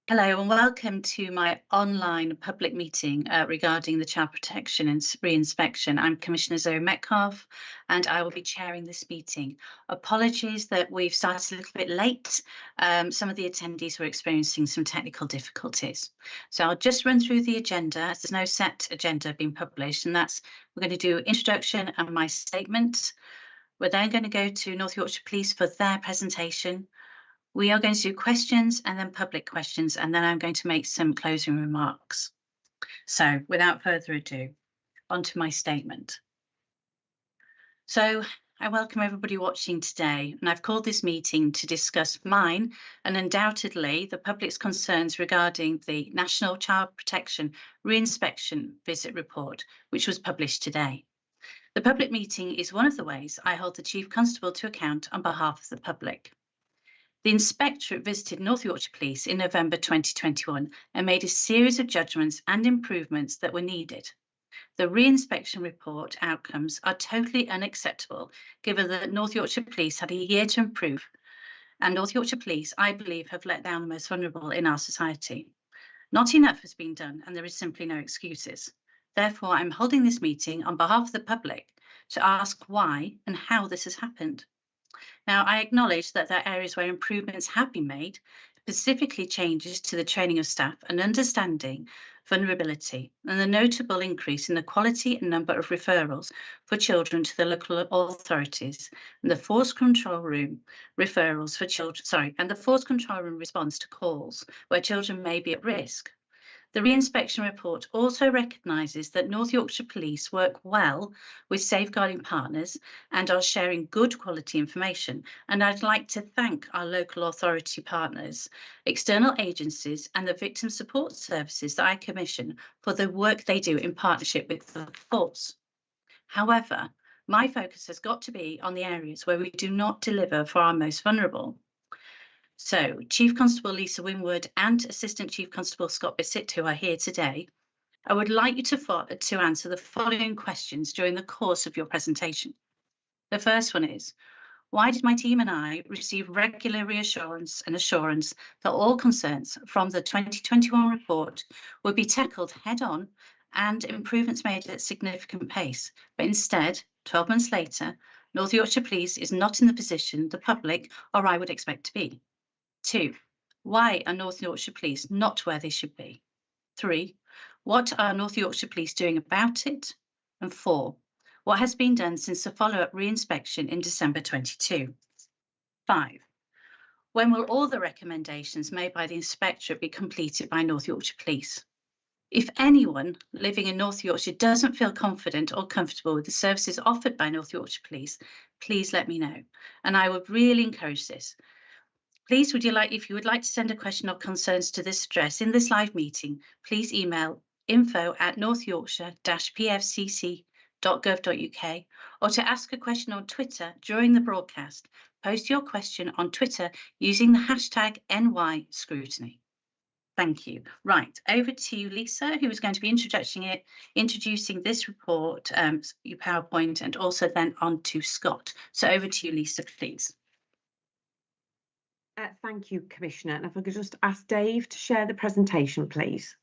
Hello and welcome to my online public meeting regarding the child protection and re-inspection. I'm Commissioner Zoe Metcalfe and I will be chairing this meeting. Apologies that we've started a little bit late. Some of the attendees were experiencing some technical difficulties. So I'll just run through the agenda. There's no set agenda being published, and that's we're going to do introduction and my statement. We're then going to go to North Yorkshire Police for their presentation. We are going to do questions and then public questions, and then I'm going to make some closing remarks. So without further ado, on to my statement. So I welcome everybody watching today, and I've called this meeting to discuss mine and undoubtedly the public's concerns regarding the National Child Protection Re-inspection Visit Report, which was published today. The public meeting is one of the ways I hold the Chief Constable to account on behalf of the public. The Inspectorate visited North Yorkshire Police in November 2021 and made a series of judgments and improvements that were needed. The re-inspection report outcomes are totally unacceptable, given that North Yorkshire Police had a year to improve, and North Yorkshire Police, I believe, have let down the most vulnerable in our society. Not enough has been done, and there is simply no excuses. Therefore, I'm holding this meeting on behalf of the public to ask why and how this has happened. Now, I acknowledge that there are areas where improvements have been made, specifically changes to the training of staff and understanding vulnerability, and the notable increase in the quality and number of referrals for children to the local authorities, and the force control room referrals for children, and the force control room response to calls where children may be at risk. The re-inspection report also recognises that North Yorkshire Police work well with safeguarding partners and are sharing good quality information. And I'd like to thank our local authority partners, external agencies and the victim support services that I commission for the work they do in partnership with the force. However, my focus has got to be on the areas where we do not deliver for our most vulnerable. So Chief Constable Lisa Winwood and Assistant Chief Constable Scott Bissett, who are here today, I would like you to answer the following questions during the course of your presentation. The first one is, why did my team and I receive regular reassurance and assurance that all concerns from the 2021 report would be tackled head-on and improvements made at significant pace, but instead, 12 months later, North Yorkshire Police is not in the position the public or I would expect to be? 2, why are North Yorkshire Police not where they should be? 3, what are North Yorkshire Police doing about it? And 4, what has been done since the follow-up re-inspection in December 22? 5, when will all the recommendations made by the Inspectorate be completed by North Yorkshire Police? If anyone living in North Yorkshire doesn't feel confident or comfortable with the services offered by North Yorkshire Police, please let me know. And I would really encourage this. Please, if you would like to send a question or concerns to this address in this live meeting, please email info@northyorkshire-pfcc.gov.uk, or to ask a question on Twitter during the broadcast, post your question on Twitter using the hashtag #NYScrutiny. Thank you. Right, over to you, Lisa, who is going to be introducing this report, your PowerPoint, and also then on to Scott. So over to you, Lisa, please. Thank you, Commissioner. And if I could just ask Dave to share the presentation, please.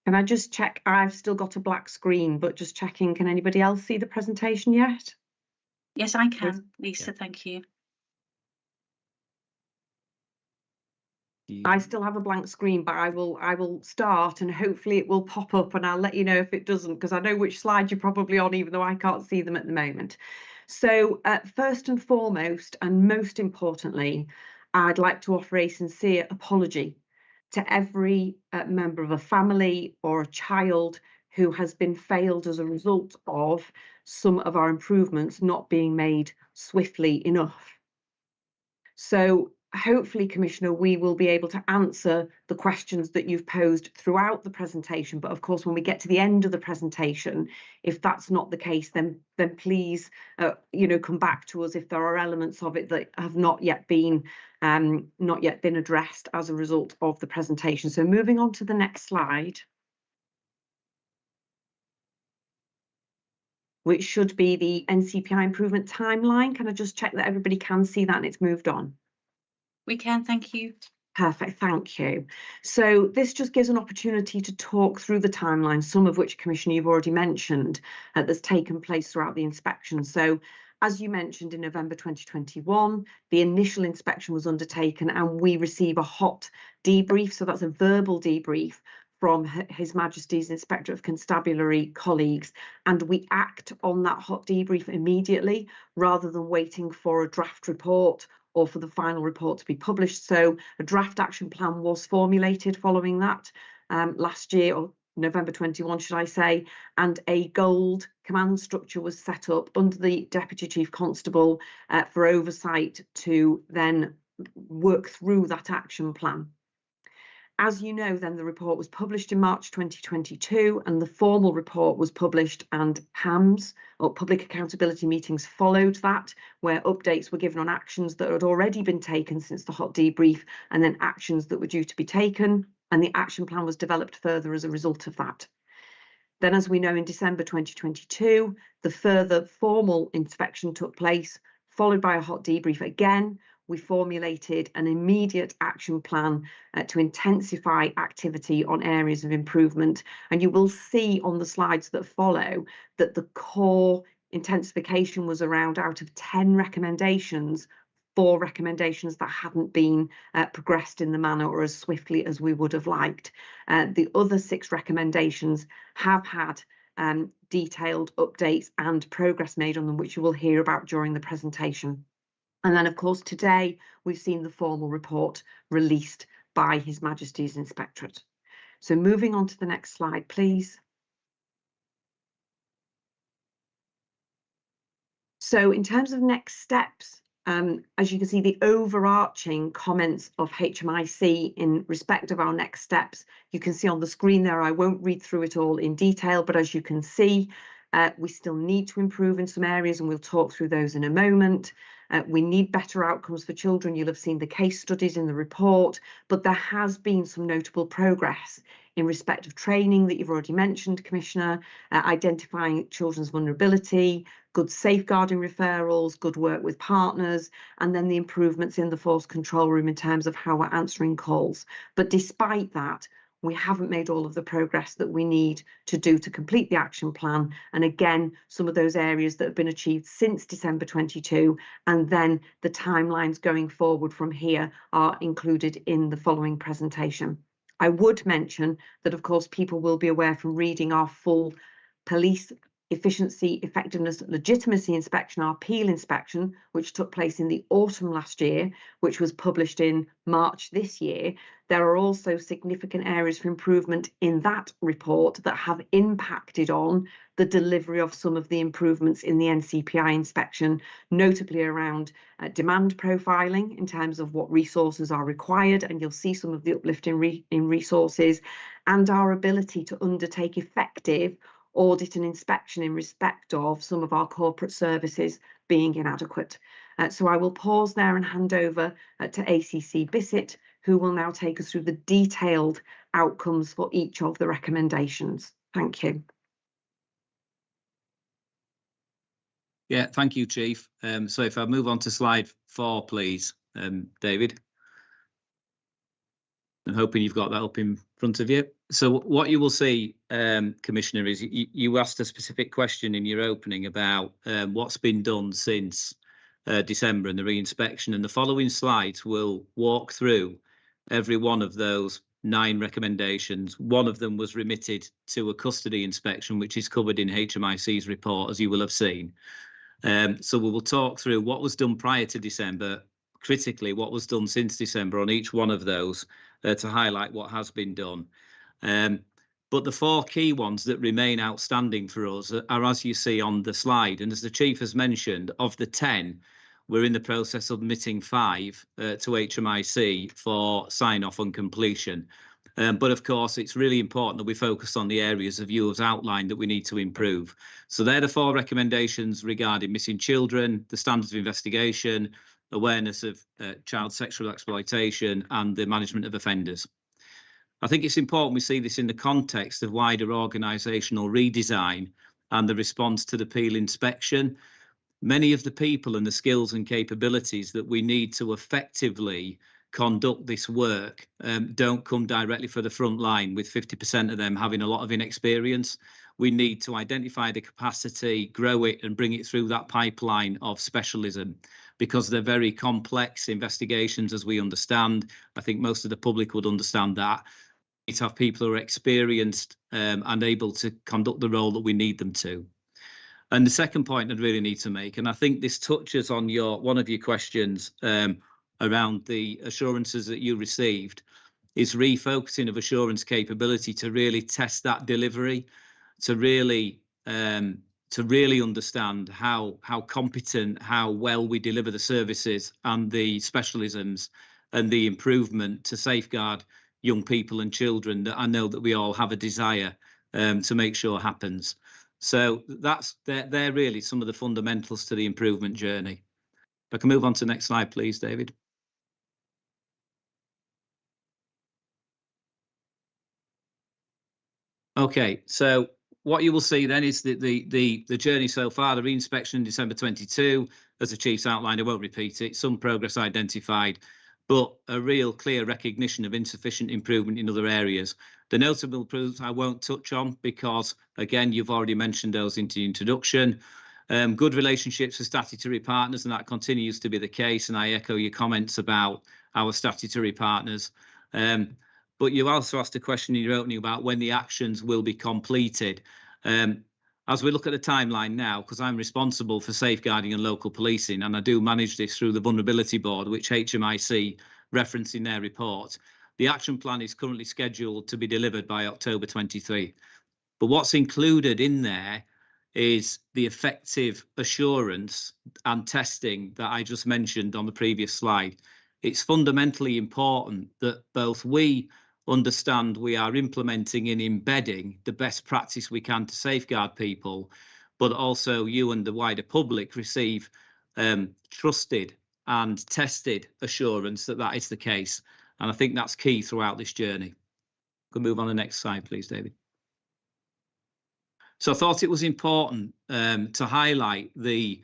Can I just check? I've still got a black screen, but just checking, can anybody else see the presentation yet? Yes, I can, Lisa, thank you. I still have a blank screen, but I will start and hopefully it will pop up and I'll let you know if it doesn't, because I know which slide you're probably on, even though I can't see them at the moment. So first and foremost, and most importantly, I'd like to offer a sincere apology to every member of a family or a child who has been failed as a result of some of our improvements not being made swiftly enough. So hopefully, Commissioner, we will be able to answer the questions that you've posed throughout the presentation. But of course, when we get to the end of the presentation, if that's not the case, then please, come back to us if there are elements of it that have not yet been addressed as a result of the presentation. So moving on to the next slide, which should be the NCPI improvement timeline. Can I just check that everybody can see that and it's moved on? We can, thank you. Perfect, thank you. So this just gives an opportunity to talk through the timeline, some of which, Commissioner, you've already mentioned that's taken place throughout the inspection. So as you mentioned, in November 2021, the initial inspection was undertaken and we receive a hot debrief. So that's a verbal debrief from His Majesty's Inspector of Constabulary colleagues, and we act on that hot debrief immediately rather than waiting for a draft report or for the final report to be published. So a draft action plan was formulated following that last year, or November 21, should I say, and a gold command structure was set up under the Deputy Chief Constable for oversight to then work through that action plan. As you know, then the report was published in March 2022 and the formal report was published, and PAMs, or public accountability meetings, followed that, where updates were given on actions that had already been taken since the hot debrief and then actions that were due to be taken, and the action plan was developed further as a result of that. Then, as we know, in December 2022, the further formal inspection took place, followed by a hot debrief again. We formulated an immediate action plan to intensify activity on areas of improvement. And you will see on the slides that follow that the core intensification was around, out of 10 recommendations, 4 recommendations that hadn't been progressed in the manner or as swiftly as we would have liked. The other 6 recommendations have had detailed updates and progress made on them, which you will hear about during the presentation. And then, of course, today we've seen the formal report released by His Majesty's Inspectorate. So moving on to the next slide, please. So in terms of next steps, as you can see, the overarching comments of HMIC in respect of our next steps, you can see on the screen there. I won't read through it all in detail, but as you can see, we still need to improve in some areas, and we'll talk through those in a moment. We need better outcomes for children. You'll have seen the case studies in the report, but there has been some notable progress in respect of training that you've already mentioned, Commissioner, identifying children's vulnerability, good safeguarding referrals, good work with partners, and then the improvements in the force control room in terms of how we're answering calls. But despite that, we haven't made all of the progress that we need to do to complete the action plan. And again, some of those areas that have been achieved since December 22, and then the timelines going forward from here are included in the following presentation. I would mention that, of course, people will be aware from reading our full police efficiency, effectiveness, legitimacy inspection, our PEEL inspection, which took place in the autumn last year, which was published in March this year. There are also significant areas for improvement in that report that have impacted on the delivery of some of the improvements in the NCPI inspection, notably around demand profiling in terms of what resources are required, and you'll see some of the uplift in resources, and our ability to undertake effective audit and inspection in respect of some of our corporate services being inadequate. So I will pause there and hand over to ACC Bissett, who will now take us through the detailed outcomes for each of the recommendations. Thank you. Yeah, thank you, Chief. So if I move on to slide 4, please, David. I'm hoping you've got that up in front of you. So what you will see, Commissioner, is you asked a specific question in your opening about what's been done since December and the re-inspection, and the following slides will walk through every one of those 9 recommendations. One of them was remitted to a custody inspection, which is covered in HMIC's report, as you will have seen. So we will talk through what was done prior to December, critically what was done since December on each one of those, to highlight what has been done. But the 4 key ones that remain outstanding for us are, as you see on the slide, and as the Chief has mentioned, of the 10, we're in the process of submitting 5 to HMIC for sign-off on completion. But of course, it's really important that we focus on the areas of you have outlined that we need to improve. So they're the 4 recommendations regarding missing children, the standards of investigation, awareness of child sexual exploitation, and the management of offenders. I think it's important we see this in the context of wider organisational redesign and the response to the Peel inspection. Many of the people and the skills and capabilities that we need to effectively conduct this work don't come directly for the front line, with 50% of them having a lot of inexperience. We need to identify the capacity, grow it, and bring it through that pipeline of specialism, because they're very complex investigations, as we understand. I think most of the public would understand that. We need to have people who are experienced and able to conduct the role that we need them to. And the second point I'd really need to make, and I think this touches on one of your questions around the assurances that you received, is refocusing of assurance capability to really test that delivery, to really understand how competent, how well we deliver the services and the specialisms, and the improvement to safeguard young people and children that I know that we all have a desire to make sure happens. So they're really some of the fundamentals to the improvement journey. If I can move on to the next slide, please, David. Okay, so what you will see then is the journey so far. The re-inspection in December 22, as the Chief's outlined, I won't repeat it, some progress identified, but a real clear recognition of insufficient improvement in other areas. The notable improvements I won't touch on because, again, you've already mentioned those in the introduction. Good relationships with statutory partners, and that continues to be the case, and I echo your comments about our statutory partners. But you also asked a question in your opening about when the actions will be completed. As we look at the timeline now, because I'm responsible for safeguarding and local policing, and I do manage this through the Vulnerability Board, which HMIC reference in their report, the action plan is currently scheduled to be delivered by October 23. But what's included in there is the effective assurance and testing that I just mentioned on the previous slide. It's fundamentally important that both we understand we are implementing and embedding the best practice we can to safeguard people, but also you and the wider public receive trusted and tested assurance that that is the case. And I think that's key throughout this journey. We'll move on to the next slide, please, David. So I thought it was important to highlight the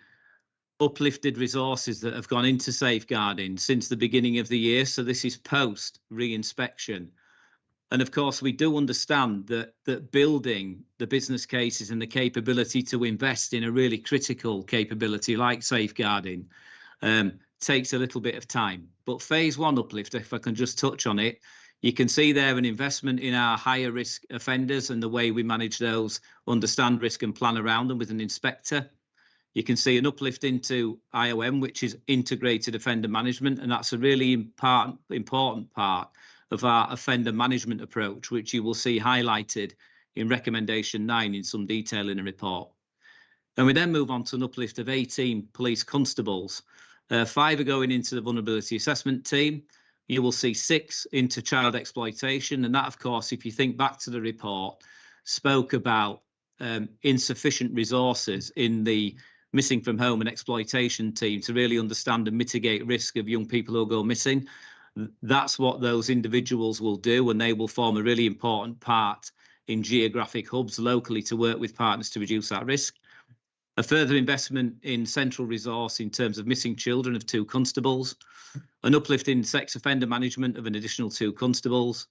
uplifted resources that have gone into safeguarding since the beginning of the year. So this is post re-inspection. And of course, we do understand that building the business cases and the capability to invest in a really critical capability like safeguarding takes a little bit of time. But phase 1 uplift, if I can just touch on it, you can see there an investment in our higher risk offenders and the way we manage those, understand risk and plan around them with an inspector. You can see an uplift into IOM, which is integrated offender management, and that's a really important part of our offender management approach, which you will see highlighted in recommendation 9 in some detail in the report. And we then move on to an uplift of 18 police constables. 5 are going into the vulnerability assessment team. You will see 6 into child exploitation. And that, of course, if you think back to the report, spoke about insufficient resources in the missing from home and exploitation team to really understand and mitigate risk of young people who go missing. That's what those individuals will do, and they will form a really important part in geographic hubs locally to work with partners to reduce that risk. A further investment in central resource in terms of missing children of 2 constables, an uplift in sex offender management of an additional 2 constables,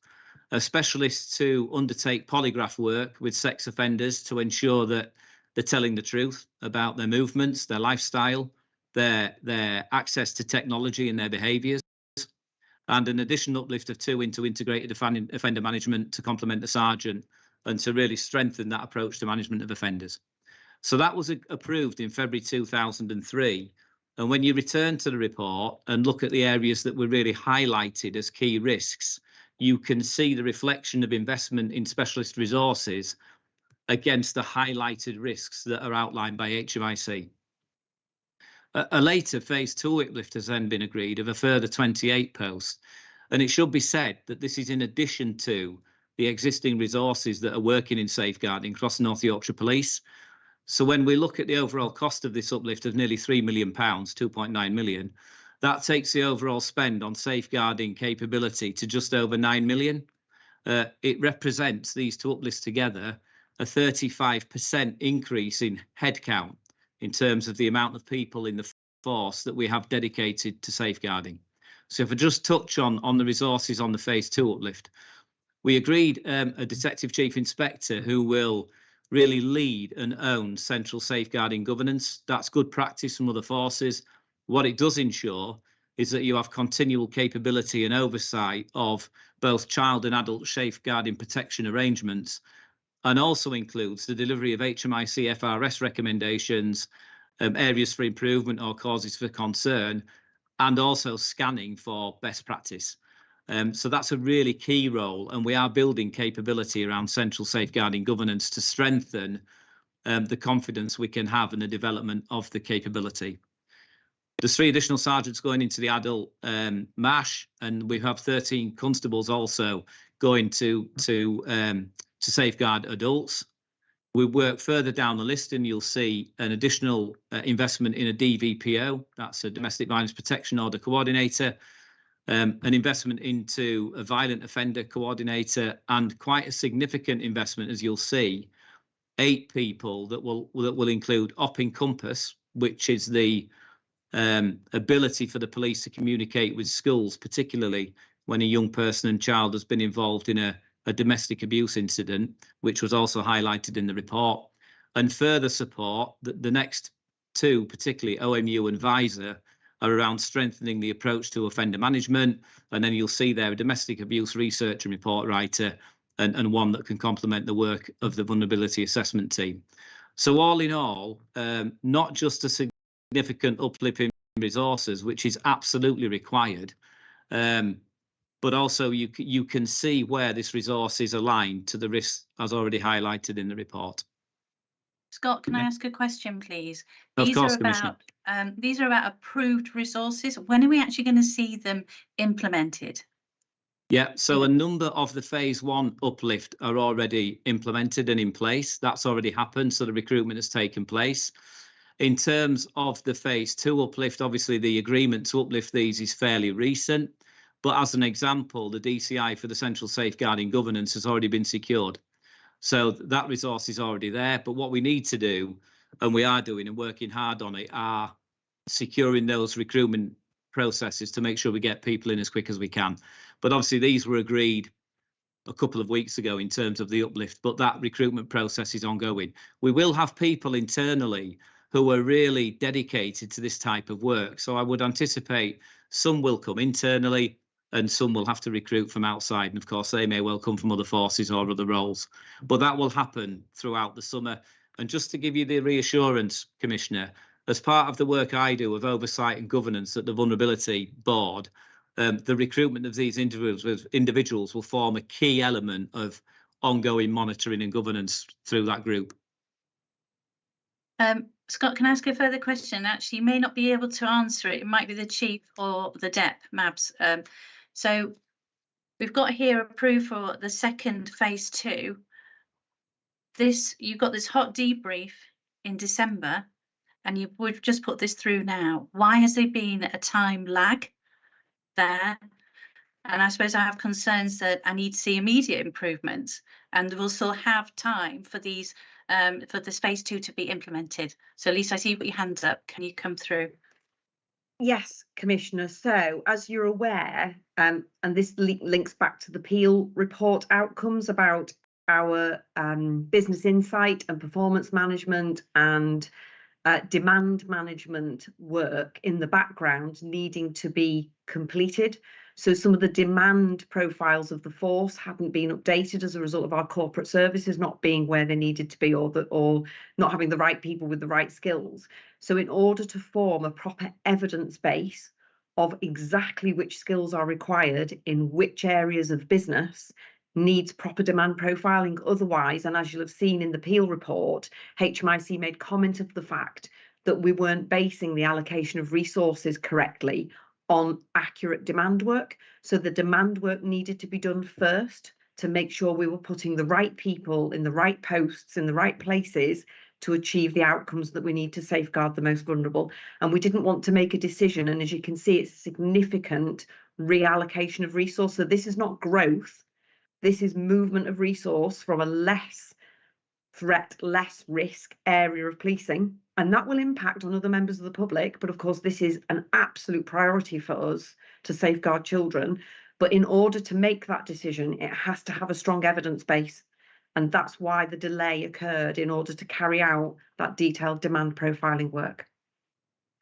a specialist to undertake polygraph work with sex offenders to ensure that they're telling the truth about their movements, their lifestyle, their access to technology and their behaviours, and an additional uplift of 2 into integrated offender management to complement the sergeant and to really strengthen that approach to management of offenders. So that was approved in February 2003. And when you return to the report and look at the areas that were really highlighted as key risks, you can see the reflection of investment in specialist resources against the highlighted risks that are outlined by HMIC. A later phase 2 uplift has then been agreed of a further 28 posts. And it should be said that this is in addition to the existing resources that are working in safeguarding across North Yorkshire Police. So when we look at the overall cost of this uplift of nearly £3 million, 2.9 million, that takes the overall spend on safeguarding capability to just over 9 million. It represents, these two uplifts together, a 35% increase in headcount in terms of the amount of people in the force that we have dedicated to safeguarding. So if I just touch on the resources on the phase 2 uplift, we agreed a Detective Chief Inspector who will really lead and own central safeguarding governance. That's good practice from other forces. What it does ensure is that you have continual capability and oversight of both child and adult safeguarding protection arrangements, and also includes the delivery of HMIC FRS recommendations, areas for improvement or causes for concern, and also scanning for best practice. So that's a really key role, and we are building capability around central safeguarding governance to strengthen the confidence we can have in the development of the capability. There's 3 additional sergeants going into the adult MASH, and we have 13 constables also going to safeguard adults. We work further down the list and you'll see an additional investment in a DVPO, that's a Domestic Violence Protection Order Coordinator, an investment into a Violent Offender Coordinator, and quite a significant investment, as you'll see, 8 people that will include Op Encompass, which is the ability for the police to communicate with schools, particularly when a young person and child has been involved in a domestic abuse incident, which was also highlighted in the report. And further support, the next 2, particularly OMU and Visor, are around strengthening the approach to offender management. And then you'll see there a domestic abuse research and report writer, and one that can complement the work of the vulnerability assessment team. So all in all, not just a significant uplift in resources, which is absolutely required, but also you can see where this resource is aligned to the risks as already highlighted in the report. Scott, can I ask a question, please? Of course, Commissioner. These are about approved resources. When are we actually going to see them implemented? Yeah, so a number of the phase 1 uplift are already implemented and in place. That's already happened, so the recruitment has taken place. In terms of the phase 2 uplift, obviously the agreement to uplift these is fairly recent. But as an example, the DCI for the central safeguarding governance has already been secured. So that resource is already there. But what we need to do, and we are doing and working hard on it, are securing those recruitment processes to make sure we get people in as quick as we can. But obviously these were agreed a couple of weeks ago in terms of the uplift, but that recruitment process is ongoing. We will have people internally who are really dedicated to this type of work. So I would anticipate some will come internally and some will have to recruit from outside. And of course, they may well come from other forces or other roles, but that will happen throughout the summer. And just to give you the reassurance, Commissioner, as part of the work I do of oversight and governance at the Vulnerability Board, the recruitment of these individuals will form a key element of ongoing monitoring and governance through that group. Scott, can I ask a further question? Actually, you may not be able to answer it. It might be the Chief or the DEP, Mabs. So we've got here approved for the second phase 2. You've got this hot debrief in December, and we've just put this through now. Why has there been a time lag there? And I suppose I have concerns that I need to see immediate improvements, and we'll still have time for these for this phase 2 to be implemented. So Lisa, I see you've got your hands up. Can you come through? Yes, Commissioner. So as you're aware, and this links back to the Peel report outcomes about our business insight and performance management and demand management work in the background needing to be completed. So some of the demand profiles of the force hadn't been updated as a result of our corporate services not being where they needed to be, or not having the right people with the right skills. So in order to form a proper evidence base of exactly which skills are required in which areas of business needs proper demand profiling. Otherwise, and as you'll have seen in the Peel report, HMIC made comment of the fact that we weren't basing the allocation of resources correctly on accurate demand work. So the demand work needed to be done first to make sure we were putting the right people in the right posts in the right places to achieve the outcomes that we need to safeguard the most vulnerable. And we didn't want to make a decision. And as you can see, it's a significant reallocation of resource. So this is not growth. This is movement of resource from a less threat, less risk area of policing. And that will impact on other members of the public. But of course, this is an absolute priority for us to safeguard children. But in order to make that decision, it has to have a strong evidence base. And that's why the delay occurred in order to carry out that detailed demand profiling work.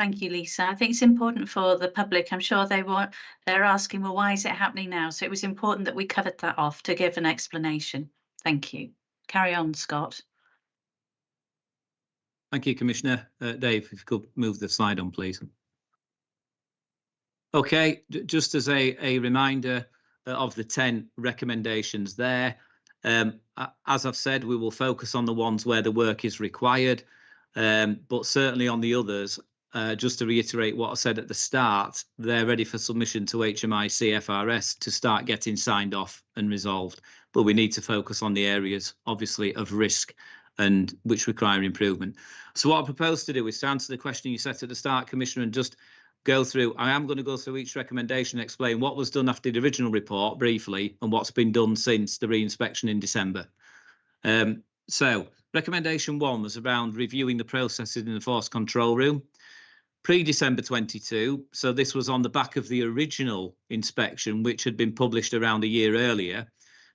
Thank you, Lisa. I think it's important for the public. I'm sure they're asking, well, why is it happening now? So it was important that we covered that off to give an explanation. Thank you. Carry on, Scott. Thank you, Commissioner. Dave, if you could move the slide on, please. Okay, just as a reminder of the 10 recommendations there, as I've said, we will focus on the ones where the work is required, but certainly on the others, just to reiterate what I said at the start, they're ready for submission to HMIC FRS to start getting signed off and resolved. But we need to focus on the areas, obviously, of risk and which require improvement. So what I propose to do is to answer the question you set at the start, Commissioner, and just go through. I am going to go through each recommendation, explain what was done after the original report briefly and what's been done since the re-inspection in December. So recommendation 1 was around reviewing the processes in the force control room. Pre-December 22, so this was on the back of the original inspection, which had been published around a year earlier.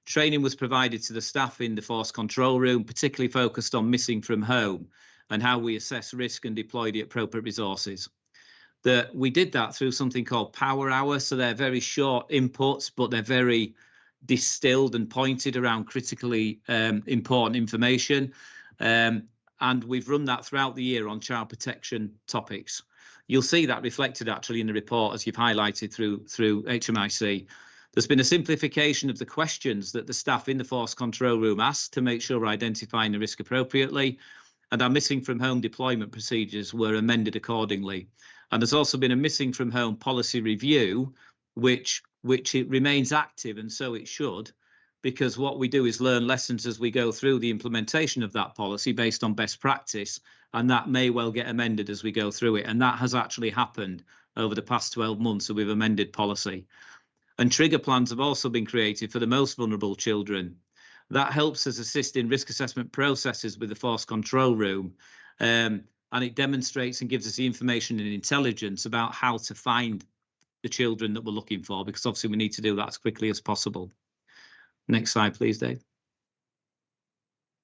Training was provided to the staff in the force control room, particularly focused on missing from home and how we assess risk and deploy the appropriate resources. We did that through something called Power Hour, so they're very short inputs, but they're very distilled and pointed around critically important information. And we've run that throughout the year on child protection topics. You'll see that reflected actually in the report, as you've highlighted through HMIC. There's been a simplification of the questions that the staff in the force control room asked to make sure we're identifying the risk appropriately, and our missing from home deployment procedures were amended accordingly. And there's also been a missing from home policy review, which it remains active, and so it should, because what we do is learn lessons as we go through the implementation of that policy based on best practice, and that may well get amended as we go through it. And that has actually happened over the past 12 months, so we've amended policy. And trigger plans have also been created for the most vulnerable children. That helps us assist in risk assessment processes with the force control room. And it demonstrates and gives us the information and intelligence about how to find the children that we're looking for, because obviously we need to do that as quickly as possible. Next slide, please, Dave.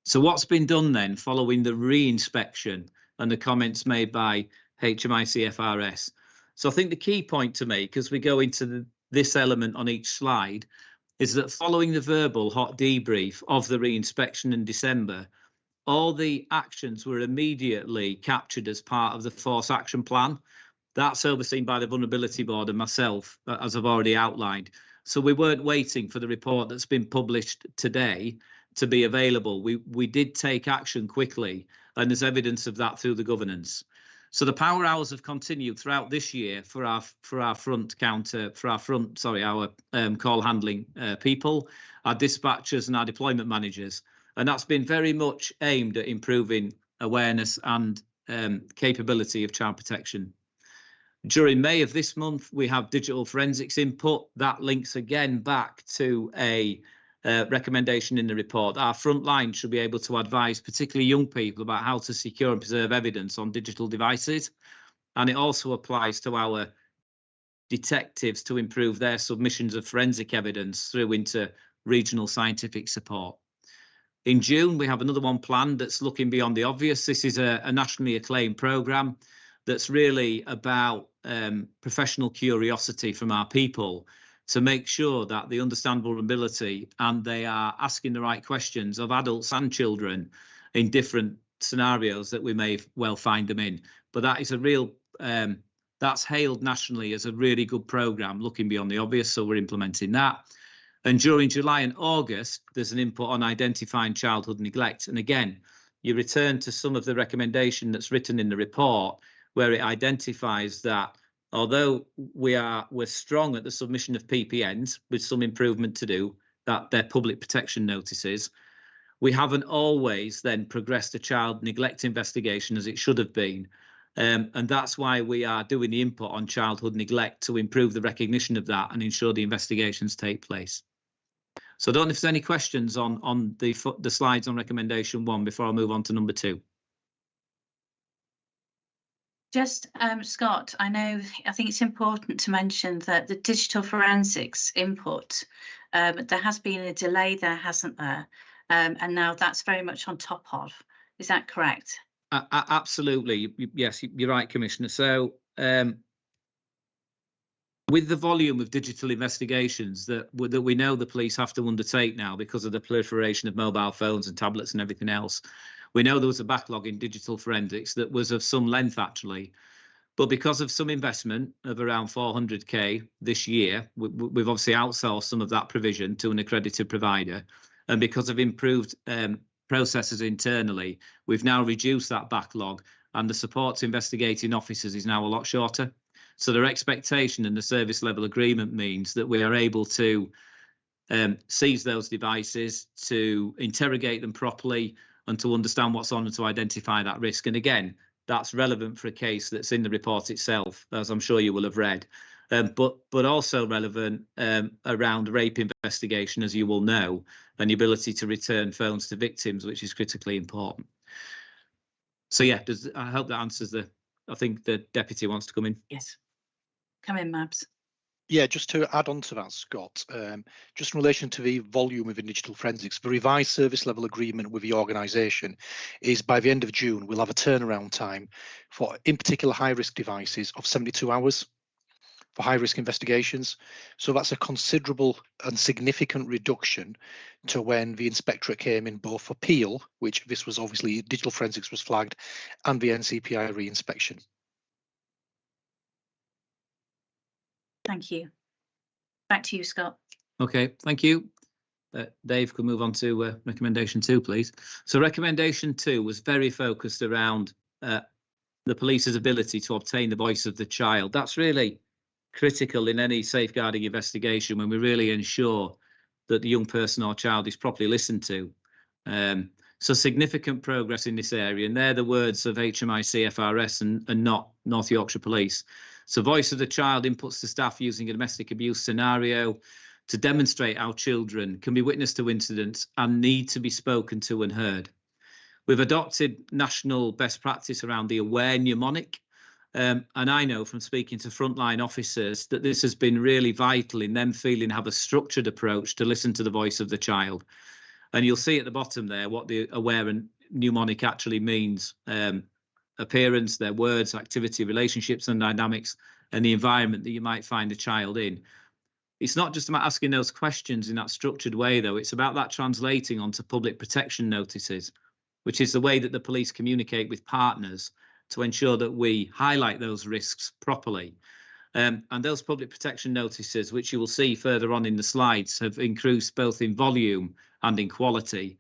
So what's been done then following the re-inspection and the comments made by HMIC FRS? So I think the key point to make as we go into this element on each slide is that following the verbal hot debrief of the re-inspection in December, all the actions were immediately captured as part of the force action plan. That's overseen by the Vulnerability Board and myself, as I've already outlined. So we weren't waiting for the report that's been published today to be available. We did take action quickly, and there's evidence of that through the governance. So the power hours have continued throughout this year for our call handling people, our dispatchers and our deployment managers. And that's been very much aimed at improving awareness and capability of child protection. During May of this month, we have digital forensics input. That links again back to a recommendation in the report. Our front line should be able to advise particularly young people about how to secure and preserve evidence on digital devices. And it also applies to our detectives to improve their submissions of forensic evidence through into regional scientific support. In June, we have another one planned that's looking beyond the obvious. This is a nationally acclaimed programme that's really about professional curiosity from our people to make sure that they understand vulnerability and they are asking the right questions of adults and children in different scenarios that we may well find them in. But that is a real, that's hailed nationally as a really good programme looking beyond the obvious, so we're implementing that. And during July and August, there's an input on identifying childhood neglect. And again, you return to some of the recommendation that's written in the report, where it identifies that although we're strong at the submission of PPNs with some improvement to do, that they're public protection notices, we haven't always then progressed a child neglect investigation as it should have been. And that's why we are doing the input on childhood neglect to improve the recognition of that and ensure the investigations take place. So I don't know if there's any questions on the slides on recommendation 1 before I move on to number 2. Just, Scott, I think it's important to mention that the digital forensics input, there has been a delay there, hasn't there? And now that's very much on top of. Is that correct? Absolutely. Yes, you're right, Commissioner. So with the volume of digital investigations that we know the police have to undertake now because of the proliferation of mobile phones and tablets and everything else, we know there was a backlog in digital forensics that was of some length, actually. But because of some investment of around 400k this year, we've obviously outsourced some of that provision to an accredited provider. And because of improved processes internally, we've now reduced that backlog, and the support to investigating officers is now a lot shorter. So their expectation and the service level agreement means that we are able to seize those devices, to interrogate them properly, and to understand what's on and to identify that risk. And again, that's relevant for a case that's in the report itself, as I'm sure you will have read, but also relevant around rape investigation, as you will know, and the ability to return phones to victims, which is critically important. So yeah, I hope that answers I think the deputy wants to come in. Yes. Come in, Mabs. Yeah, just to add on to that, Scott, just in relation to the volume of digital forensics, the revised service level agreement with the organisation is by the end of June, we'll have a turnaround time for, in particular, high-risk devices of 72 hours for high-risk investigations. So that's a considerable and significant reduction to when the inspectorate came in, both for Peel, which this was obviously digital forensics was flagged, and the NCPI re-inspection. Thank you. Back to you, Scott. Okay, thank you. Dave, could move on to recommendation 2, please. So recommendation 2 was very focused around the police's ability to obtain the voice of the child. That's really critical in any safeguarding investigation, when we really ensure that the young person or child is properly listened to. So significant progress in this area, and they're the words of HMIC FRS and not North Yorkshire Police. So voice of the child inputs to staff using a domestic abuse scenario to demonstrate how children can be witness to incidents and need to be spoken to and heard. We've adopted national best practice around the AWARE mnemonic, and I know from speaking to frontline officers that this has been really vital in them feeling have a structured approach to listen to the voice of the child. And you'll see at the bottom there what the AWARE and mnemonic actually means. Appearance, their words, activity, relationships and dynamics, and the environment that you might find a child in. It's not just about asking those questions in that structured way, though. It's about that translating onto public protection notices, which is the way that the police communicate with partners to ensure that we highlight those risks properly. And those public protection notices, which you will see further on in the slides, have increased both in volume and in quality.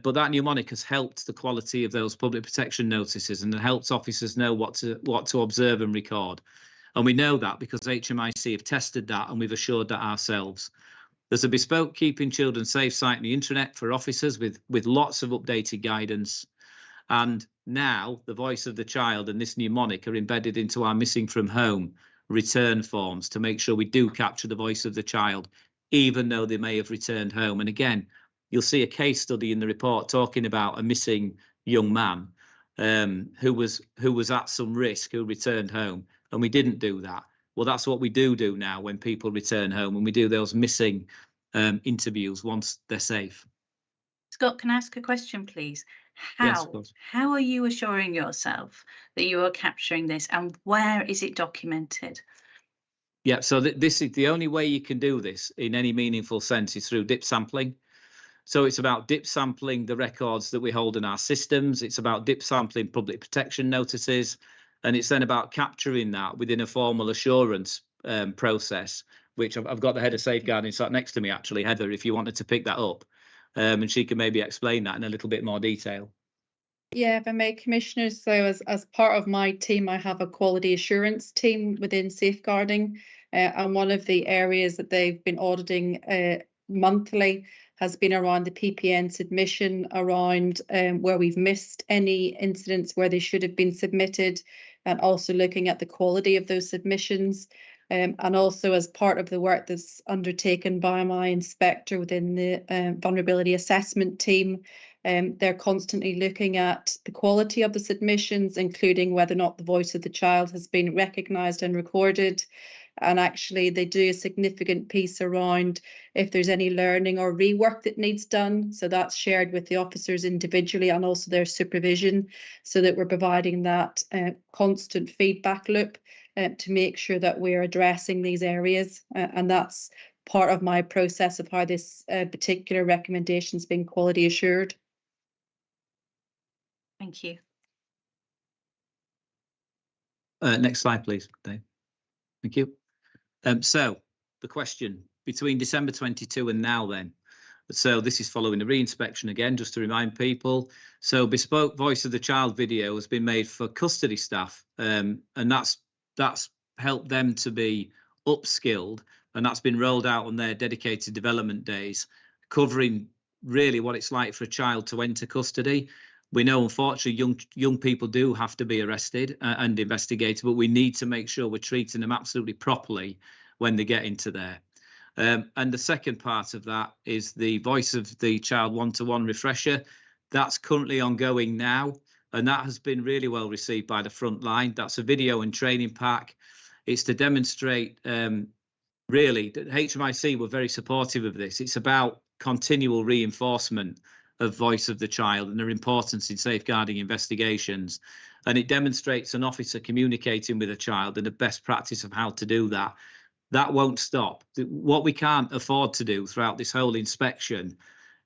But that mnemonic has helped the quality of those public protection notices, and it helps officers know what to observe and record. And we know that because HMIC have tested that, and we've assured that ourselves. There's a bespoke Keeping Children Safe site on the internet for officers with lots of updated guidance. And now the voice of the child and this mnemonic are embedded into our missing from home return forms to make sure we do capture the voice of the child, even though they may have returned home. And again, you'll see a case study in the report talking about a missing young man who was at some risk, who returned home, and we didn't do that. Well, that's what we do now when people return home, and we do those missing interviews once they're safe. Scott, can I ask a question, please? Yes, of course. How are you assuring yourself that you are capturing this, and where is it documented? Yeah, so this is the only way you can do this in any meaningful sense is through dip sampling. So it's about dip sampling the records that we hold in our systems. It's about dip sampling public protection notices. And it's then about capturing that within a formal assurance process, which I've got the head of safeguarding sat next to me, actually, Heather, if you wanted to pick that up. And she can maybe explain that in a little bit more detail. Yeah, if I may, Commissioners, so as part of my team, I have a quality assurance team within safeguarding, and one of the areas that they've been auditing monthly has been around the PPN submission, around where we've missed any incidents where they should have been submitted, and also looking at the quality of those submissions. And also as part of the work that's undertaken by my inspector within the vulnerability assessment team, they're constantly looking at the quality of the submissions, including whether or not the voice of the child has been recognised and recorded. And actually, they do a significant piece around if there's any learning or rework that needs done. So that's shared with the officers individually and also their supervision, so that we're providing that constant feedback loop to make sure that we're addressing these areas. And that's part of my process of how this particular recommendation has been quality assured. Thank you. Next slide, please, Dave. Thank you. So the question between December 22 and now then. So this is following the re-inspection again, just to remind people. So bespoke voice of the child video has been made for custody staff, and that's helped them to be upskilled, and that's been rolled out on their dedicated development days, covering really what it's like for a child to enter custody. We know, unfortunately, young people do have to be arrested and investigated, but we need to make sure we're treating them absolutely properly when they get into there. And the second part of that is the voice of the child one-to-one refresher. That's currently ongoing now, and that has been really well received by the front line. That's a video and training pack. It's to demonstrate, really, that HMIC were very supportive of this. It's about continual reinforcement of voice of the child and their importance in safeguarding investigations. And it demonstrates an officer communicating with a child and the best practice of how to do that. That won't stop. What we can't afford to do throughout this whole inspection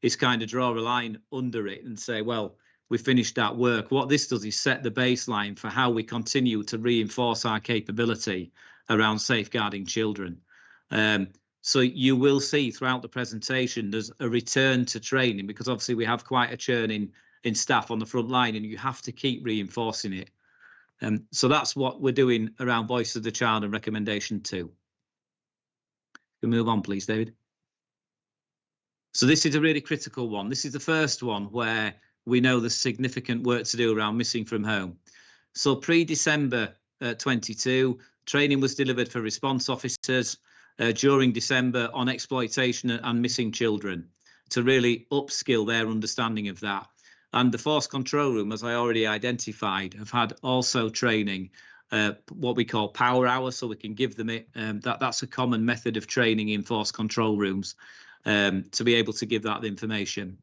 is kind of draw a line under it and say, well, we finished that work. What this does is set the baseline for how we continue to reinforce our capability around safeguarding children. So you will see throughout the presentation, there's a return to training, because obviously we have quite a churn in staff on the front line, and you have to keep reinforcing it. So that's what we're doing around voice of the child and recommendation 2. Can we move on, please, David? So this is a really critical one. This is the first one where we know there's significant work to do around missing from home. So pre-December 22, training was delivered for response officers during December on exploitation and missing children, to really upskill their understanding of that. And the force control room, as I already identified, have had also training, what we call power hour, so we can give them it. That's a common method of training in force control rooms, to be able to give that information.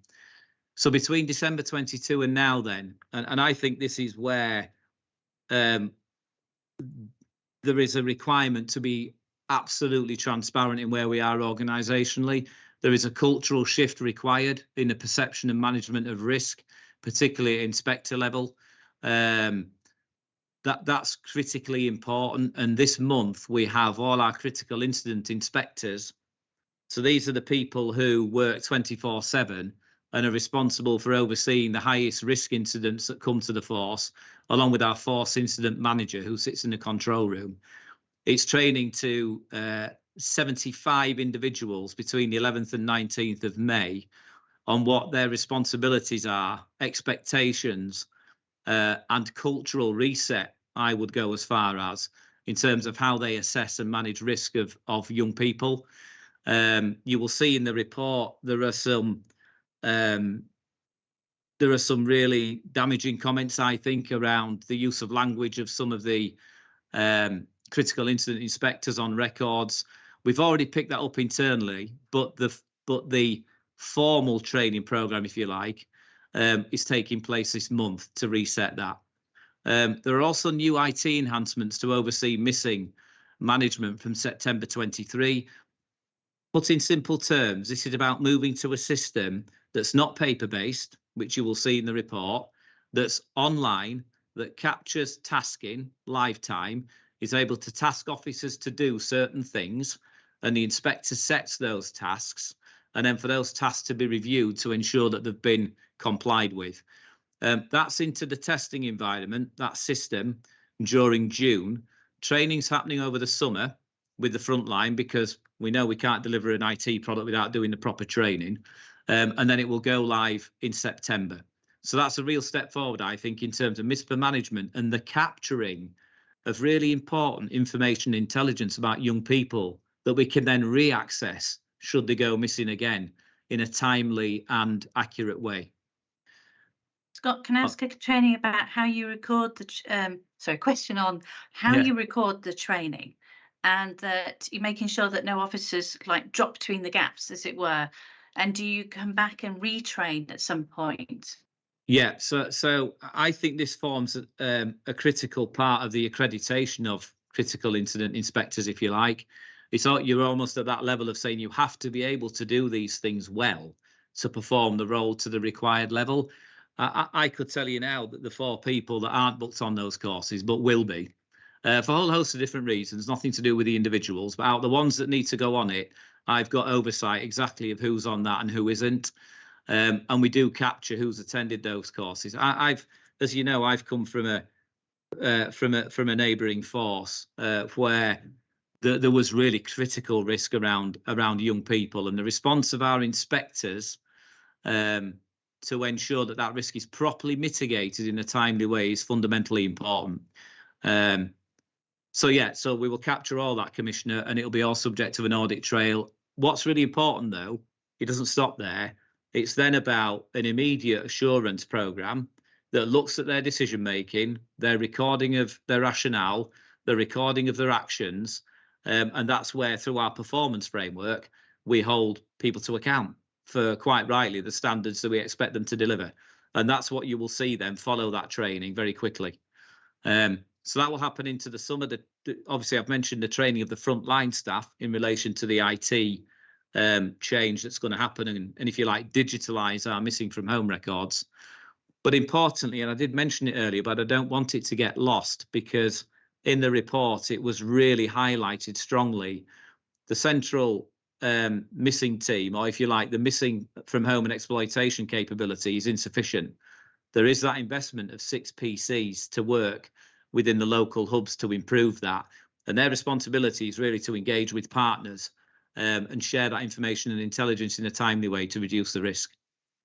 So between December 22 and now then, and I think this is where there is a requirement to be absolutely transparent in where we are organisationally. There is a cultural shift required in the perception and management of risk, particularly at inspector level. That's critically important. And this month we have all our critical incident inspectors. So these are the people who work 24/7 and are responsible for overseeing the highest risk incidents that come to the force, along with our force incident manager who sits in the control room. It's training to 75 individuals between the 11th and 19th of May on what their responsibilities are, expectations, and cultural reset, I would go as far as, in terms of how they assess and manage risk of young people. You will see in the report there are some really damaging comments, I think, around the use of language of some of the critical incident inspectors on records. We've already picked that up internally, but the formal training program, if you like, is taking place this month to reset that. There are also new IT enhancements to oversee missing management from September 23. Put in simple terms, this is about moving to a system that's not paper-based, which you will see in the report, that's online, that captures tasking, live time, is able to task officers to do certain things, and the inspector sets those tasks, and then for those tasks to be reviewed to ensure that they've been complied with. That's into the testing environment, that system, during June. Training's happening over the summer with the front line, because we know we can't deliver an IT product without doing the proper training. And then it will go live in September. So that's a real step forward, I think, in terms of MISPA management and the capturing of really important information and intelligence about young people that we can then re-access should they go missing again in a timely and accurate way. Scott, can I ask a training about how you record the question on how you record the training, and that you're making sure that no officers like drop between the gaps, as it were, and do you come back and retrain at some point? Yeah, so I think this forms a critical part of the accreditation of critical incident inspectors, if you like. You're almost at that level of saying you have to be able to do these things well to perform the role to the required level. I could tell you now that the 4 people that aren't booked on those courses but will be, for a whole host of different reasons, nothing to do with the individuals, but out of the ones that need to go on it, I've got oversight exactly of who's on that and who isn't. And we do capture who's attended those courses. I've, as you know, I've come from a neighbouring force where there was really critical risk around young people, and the response of our inspectors to ensure that risk is properly mitigated in a timely way is fundamentally important. So we will capture all that, Commissioner, and it'll be all subject to an audit trail. What's really important, though, it doesn't stop there. It's then about an immediate assurance programme that looks at their decision making, their recording of their rationale, the recording of their actions, and that's where, through our performance framework, we hold people to account for, quite rightly, the standards that we expect them to deliver. And that's what you will see then follow that training very quickly. So that will happen into the summer. Obviously, I've mentioned the training of the frontline staff in relation to the IT change that's going to happen, and if you like, digitalise our missing from home records. But importantly, and I did mention it earlier, but I don't want it to get lost, because in the report it was really highlighted strongly, the central missing team, or if you like, the missing from home and exploitation capability is insufficient. There is that investment of 6 PCs to work within the local hubs to improve that, and their responsibility is really to engage with partners and share that information and intelligence in a timely way to reduce the risk.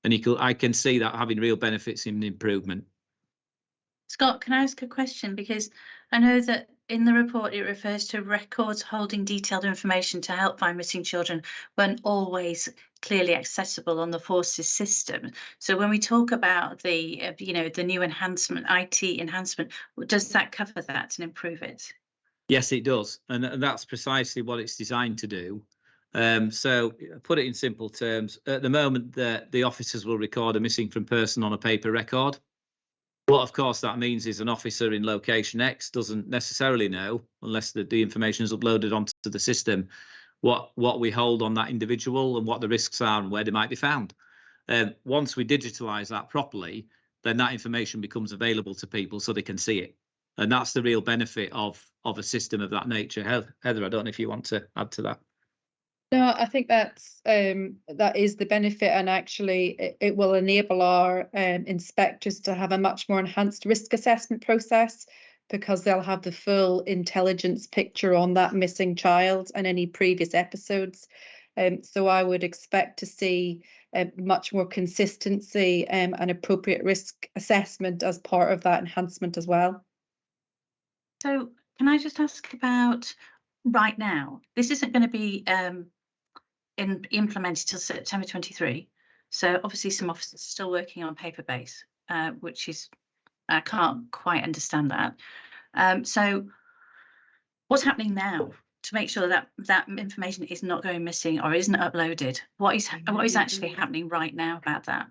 And I can see that having real benefits in improvement. Scott, can I ask a question? Because I know that in the report it refers to records holding detailed information to help find missing children weren't always clearly accessible on the forces system. So when we talk about the the new enhancement, IT enhancement, does that cover that and improve it? Yes, it does, and that's precisely what it's designed to do. So put it in simple terms, at the moment the officers will record a missing from person on a paper record. What of course that means is an officer in location X doesn't necessarily know, unless the information is uploaded onto the system, what we hold on that individual and what the risks are and where they might be found. Once we digitalise that properly, then that information becomes available to people so they can see it. And that's the real benefit of a system of that nature. Heather, I don't know if you want to add to that. No, I think that is the benefit, and actually it will enable our inspectors to have a much more enhanced risk assessment process, because they'll have the full intelligence picture on that missing child and any previous episodes. So I would expect to see much more consistency and appropriate risk assessment as part of that enhancement as well. So can I just ask about right now? This isn't going to be implemented till September 23. So obviously some officers are still working on paper base, which is, I can't quite understand that. So what's happening now to make sure that that information is not going missing or isn't uploaded? What is actually happening right now about that?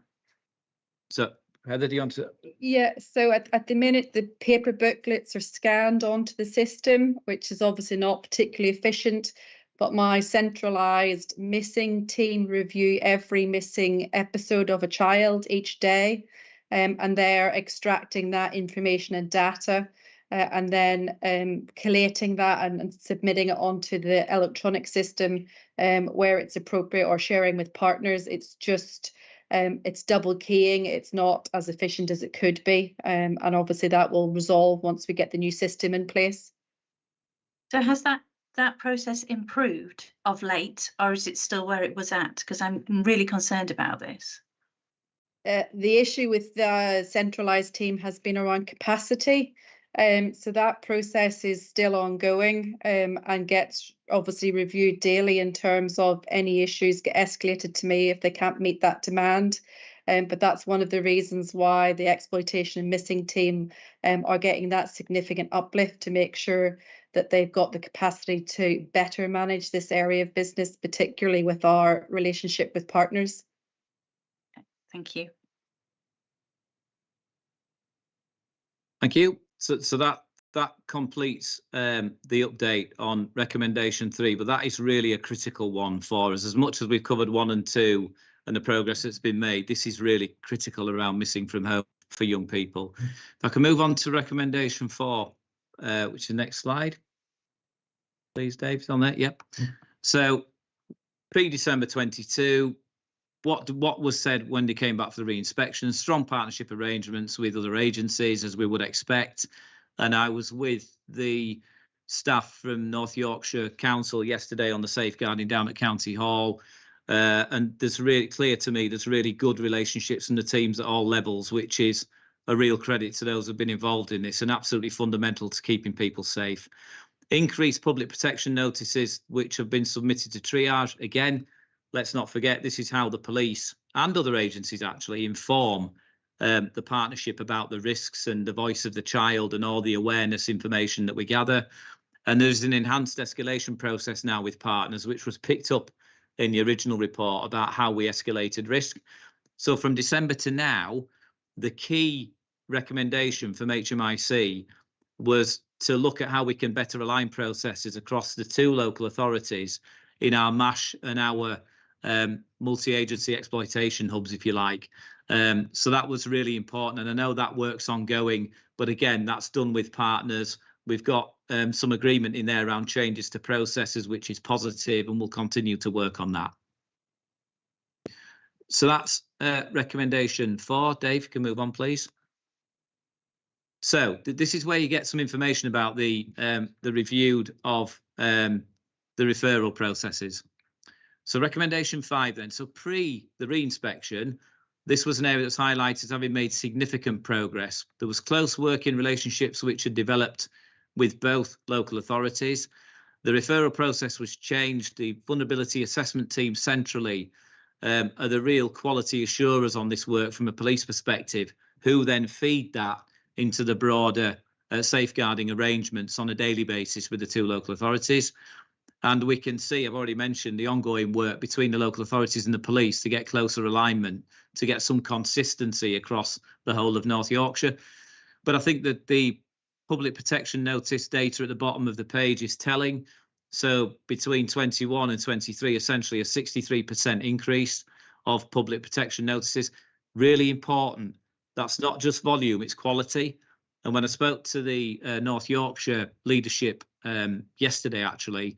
So Heather, do you want to? Yeah, so at the minute, the paper booklets are scanned onto the system, which is obviously not particularly efficient, but my centralised missing team review every missing episode of a child each day, and they're extracting that information and data, and then collating that and submitting it onto the electronic system where it's appropriate, or sharing with partners. It's just It's double keying. It's not as efficient as it could be. And obviously that will resolve once we get the new system in place. So has that process improved of late, or is it still where it was at? Because I'm really concerned about this. The issue with the centralised team has been around capacity. So that process is still ongoing and gets obviously reviewed daily in terms of any issues get escalated to me if they can't meet that demand. But that's one of the reasons why the exploitation and missing team are getting that significant uplift, to make sure that they've got the capacity to better manage this area of business, particularly with our relationship with partners. Thank you. Thank you. So that completes the update on recommendation 3, but that is really a critical one for us. As much as we've covered 1 and 2 and the progress that's been made, this is really critical around missing from home for young people. If I can move on to recommendation 4, which is the next slide. Please, Dave, on that. Yep. So pre-December 22, what was said when they came back for the re-inspection? Strong partnership arrangements with other agencies, as we would expect. And I was with the staff from North Yorkshire Council yesterday on the safeguarding down at County Hall. And there's really clear to me there's really good relationships in the teams at all levels, which is a real credit to those who've been involved in this and absolutely fundamental to keeping people safe. Increased public protection notices, which have been submitted to triage. Again, let's not forget, this is how the police and other agencies actually inform the partnership about the risks and the voice of the child and all the awareness information that we gather. And there's an enhanced escalation process now with partners, which was picked up in the original report about how we escalated risk. So from December to now, the key recommendation from HMIC was to look at how we can better align processes across the 2 local authorities in our MASH and our multi-agency exploitation hubs, if you like. So that was really important, and I know that work's ongoing, but again, that's done with partners. We've got some agreement in there around changes to processes, which is positive, and we'll continue to work on that. So that's recommendation 4. Dave, you can move on, please. So this is where you get some information about the reviewed of the referral processes. So recommendation 5 then. So pre the re-inspection, this was an area that's highlighted as having made significant progress. There was close working relationships which had developed with both local authorities. The referral process was changed. The vulnerability assessment team centrally are the real quality assurers on this work from a police perspective, who then feed that into the broader safeguarding arrangements on a daily basis with the 2 local authorities. And we can see, I've already mentioned, the ongoing work between the local authorities and the police to get closer alignment, to get some consistency across the whole of North Yorkshire. But I think that the public protection notice data at the bottom of the page is telling. So between 21 and 23, essentially a 63% increase of public protection notices. Really important. That's not just volume, it's quality. And when I spoke to the North Yorkshire leadership yesterday, actually,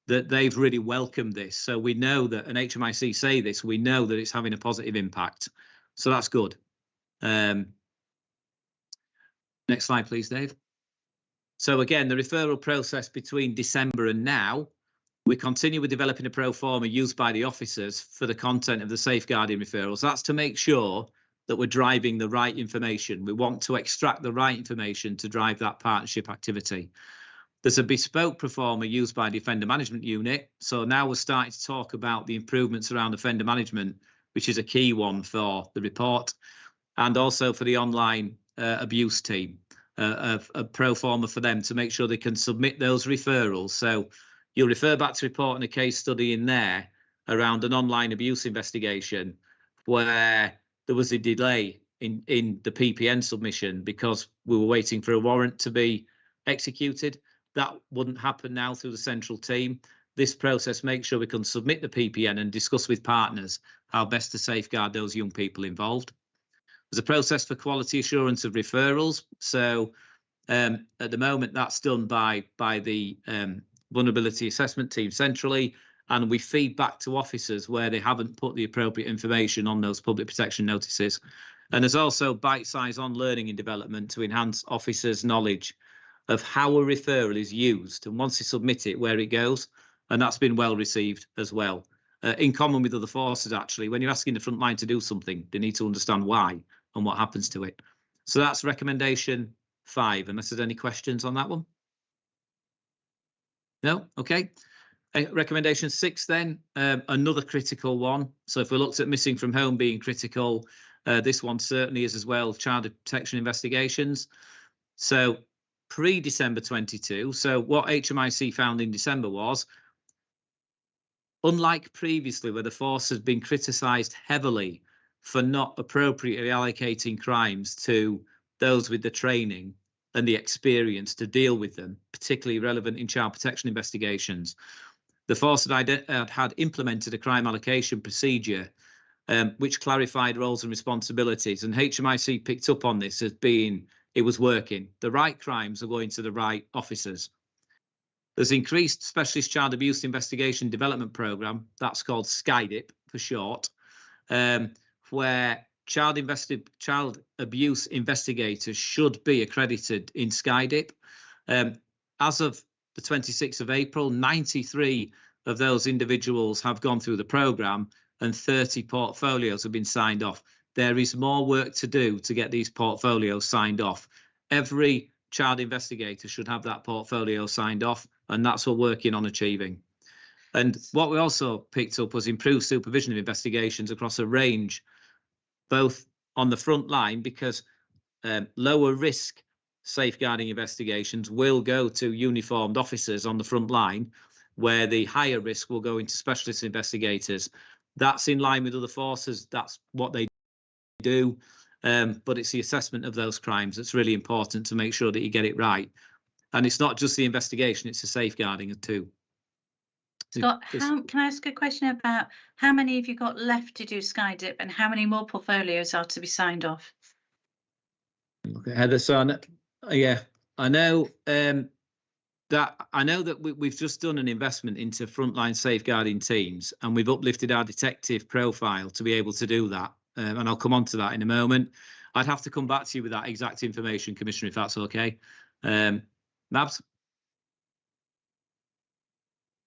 that they've really welcomed this. So we know that, and HMIC say this, we know that it's having a positive impact. So that's good. Next slide, please, Dave. So again, the referral process between December and now, we continue with developing a pro forma used by the officers for the content of the safeguarding referrals. That's to make sure that we're driving the right information. We want to extract the right information to drive that partnership activity. There's a bespoke pro forma used by the offender management unit. So now we're starting to talk about the improvements around offender management, which is a key one for the report, and also for the online abuse team, a pro forma for them to make sure they can submit those referrals. So you'll refer back to report and a case study in there around an online abuse investigation where there was a delay in the PPN submission because we were waiting for a warrant to be executed. That wouldn't happen now through the central team. This process makes sure we can submit the PPN and discuss with partners how best to safeguard those young people involved. There's a process for quality assurance of referrals. So at the moment, that's done by the vulnerability assessment team centrally, and we feed back to officers where they haven't put the appropriate information on those public protection notices. And there's also bite-sized on learning and development to enhance officers' knowledge of how a referral is used, and once they submit it, where it goes. And that's been well received as well. In common with other forces, actually, when you're asking the front line to do something, they need to understand why and what happens to it. So that's recommendation 5, unless there's any questions on that one. No? Okay. Recommendation 6 then, another critical one. So if we looked at missing from home being critical, this one certainly is as well, child protection investigations. So pre-December 22, so what HMIC found in December was, unlike previously where the force has been criticised heavily for not appropriately allocating crimes to those with the training and the experience to deal with them, particularly relevant in child protection investigations, the force had implemented a crime allocation procedure which clarified roles and responsibilities, and HMIC picked up on this as being, it was working. The right crimes are going to the right officers. There's increased specialist child abuse investigation development program, that's called SCIDIP for short, where child abuse investigators should be accredited in SCIDIP. As of the 26th of April, 93 of those individuals have gone through the program and 30 portfolios have been signed off. There is more work to do to get these portfolios signed off. Every child investigator should have that portfolio signed off, and that's what we're working on achieving. And what we also picked up was improved supervision of investigations across a range, both on the front line, because lower risk safeguarding investigations will go to uniformed officers on the front line, where the higher risk will go into specialist investigators. That's in line with other forces, that's what they do, but it's the assessment of those crimes that's really important to make sure that you get it right. And it's not just the investigation, it's the safeguarding too. Scott, can I ask a question about how many have you got left to do SCIDIP and how many more portfolios are to be signed off? Okay, Heather, so I know that we've just done an investment into frontline safeguarding teams, and we've uplifted our detective profile to be able to do that. And I'll come on to that in a moment. I'd have to come back to you with that exact information, Commissioner, if that's okay. Mabs?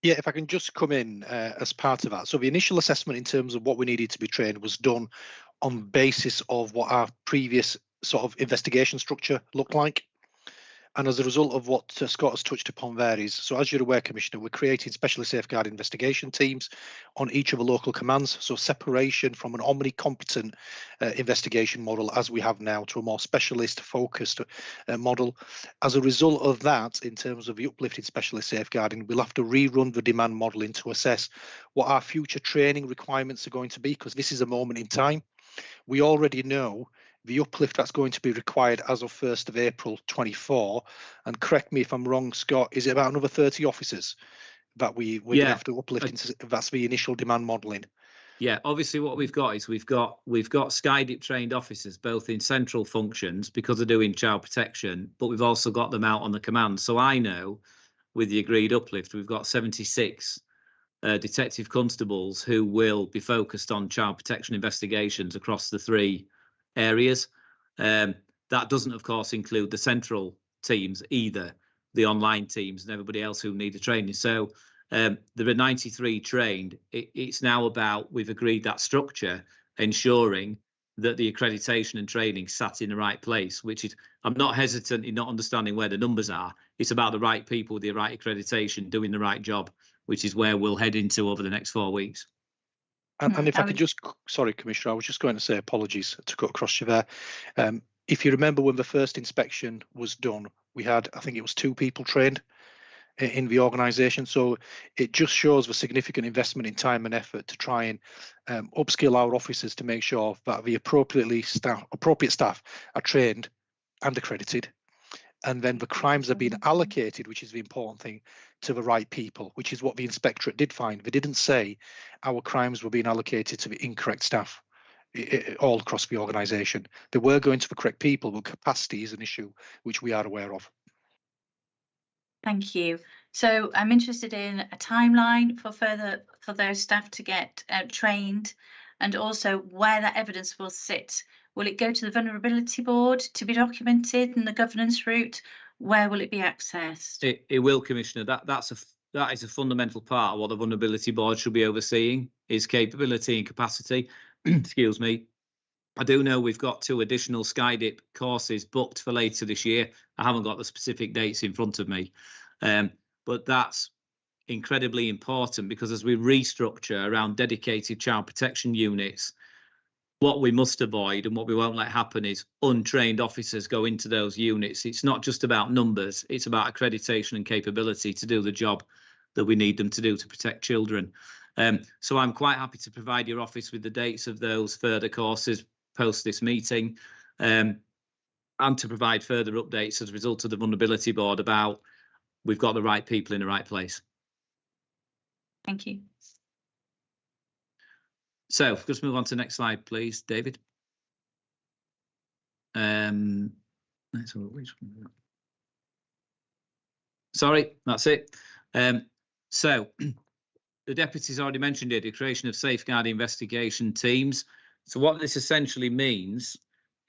Yeah, if I can just come in as part of that. So the initial assessment in terms of what we needed to be trained was done on basis of what our previous sort of investigation structure looked like. And as a result of what Scott has touched upon there is, so as you're aware, Commissioner, we're creating specialist safeguard investigation teams on each of the local commands. So separation from an omni-competent investigation model as we have now to a more specialist focused model. As a result of that, in terms of the uplifted specialist safeguarding, we'll have to rerun the demand modelling to assess what our future training requirements are going to be, because this is a moment in time. We already know the uplift that's going to be required as of 1st of April 24, and correct me if I'm wrong, Scott, is it about another 30 officers that we're going to have to uplift? That's the initial demand modelling. Yeah, obviously what we've got is we've got SCIDIP trained officers both in central functions because they're doing child protection, but we've also got them out on the command. So I know with the agreed uplift, we've got 76 detective constables who will be focused on child protection investigations across the 3 areas. That doesn't, of course, include the central teams either, the online teams and everybody else who need the training. So there are 93 trained. It's now about, we've agreed that structure, ensuring that the accreditation and training sat in the right place, which is, I'm not hesitant in not understanding where the numbers are. It's about the right people with the right accreditation doing the right job, which is where we'll head into over the next 4 weeks. And if I could just, sorry, Commissioner, I was just going to say apologies to cut across you there. If you remember when the first inspection was done, we had, I think it was 2 people trained in the organisation. So it just shows the significant investment in time and effort to try and upskill our officers to make sure that the appropriate staff are trained and accredited. And then the crimes are being allocated, which is the important thing, to the right people, which is what the inspectorate did find. They didn't say our crimes were being allocated to the incorrect staff all across the organisation. They were going to the correct people, but capacity is an issue which we are aware of. Thank you. So I'm interested in a timeline for those staff to get trained, and also where that evidence will sit. Will it go to the vulnerability board to be documented in the governance route? Where will it be accessed? It will, Commissioner. That is a fundamental part of what the vulnerability board should be overseeing, is capability and capacity. Excuse me. I do know we've got 2 additional SkyDip courses booked for later this year. I haven't got the specific dates in front of me, but that's incredibly important, because as we restructure around dedicated child protection units, what we must avoid and what we won't let happen is untrained officers go into those units. It's not just about numbers, it's about accreditation and capability to do the job that we need them to do to protect children. So I'm quite happy to provide your office with the dates of those further courses post this meeting, and to provide further updates as a result of the vulnerability board about we've got the right people in the right place. Thank you. So just move on to the next slide, please, David. Sorry, that's it. So the deputy's already mentioned it, the creation of safeguarding investigation teams. So what this essentially means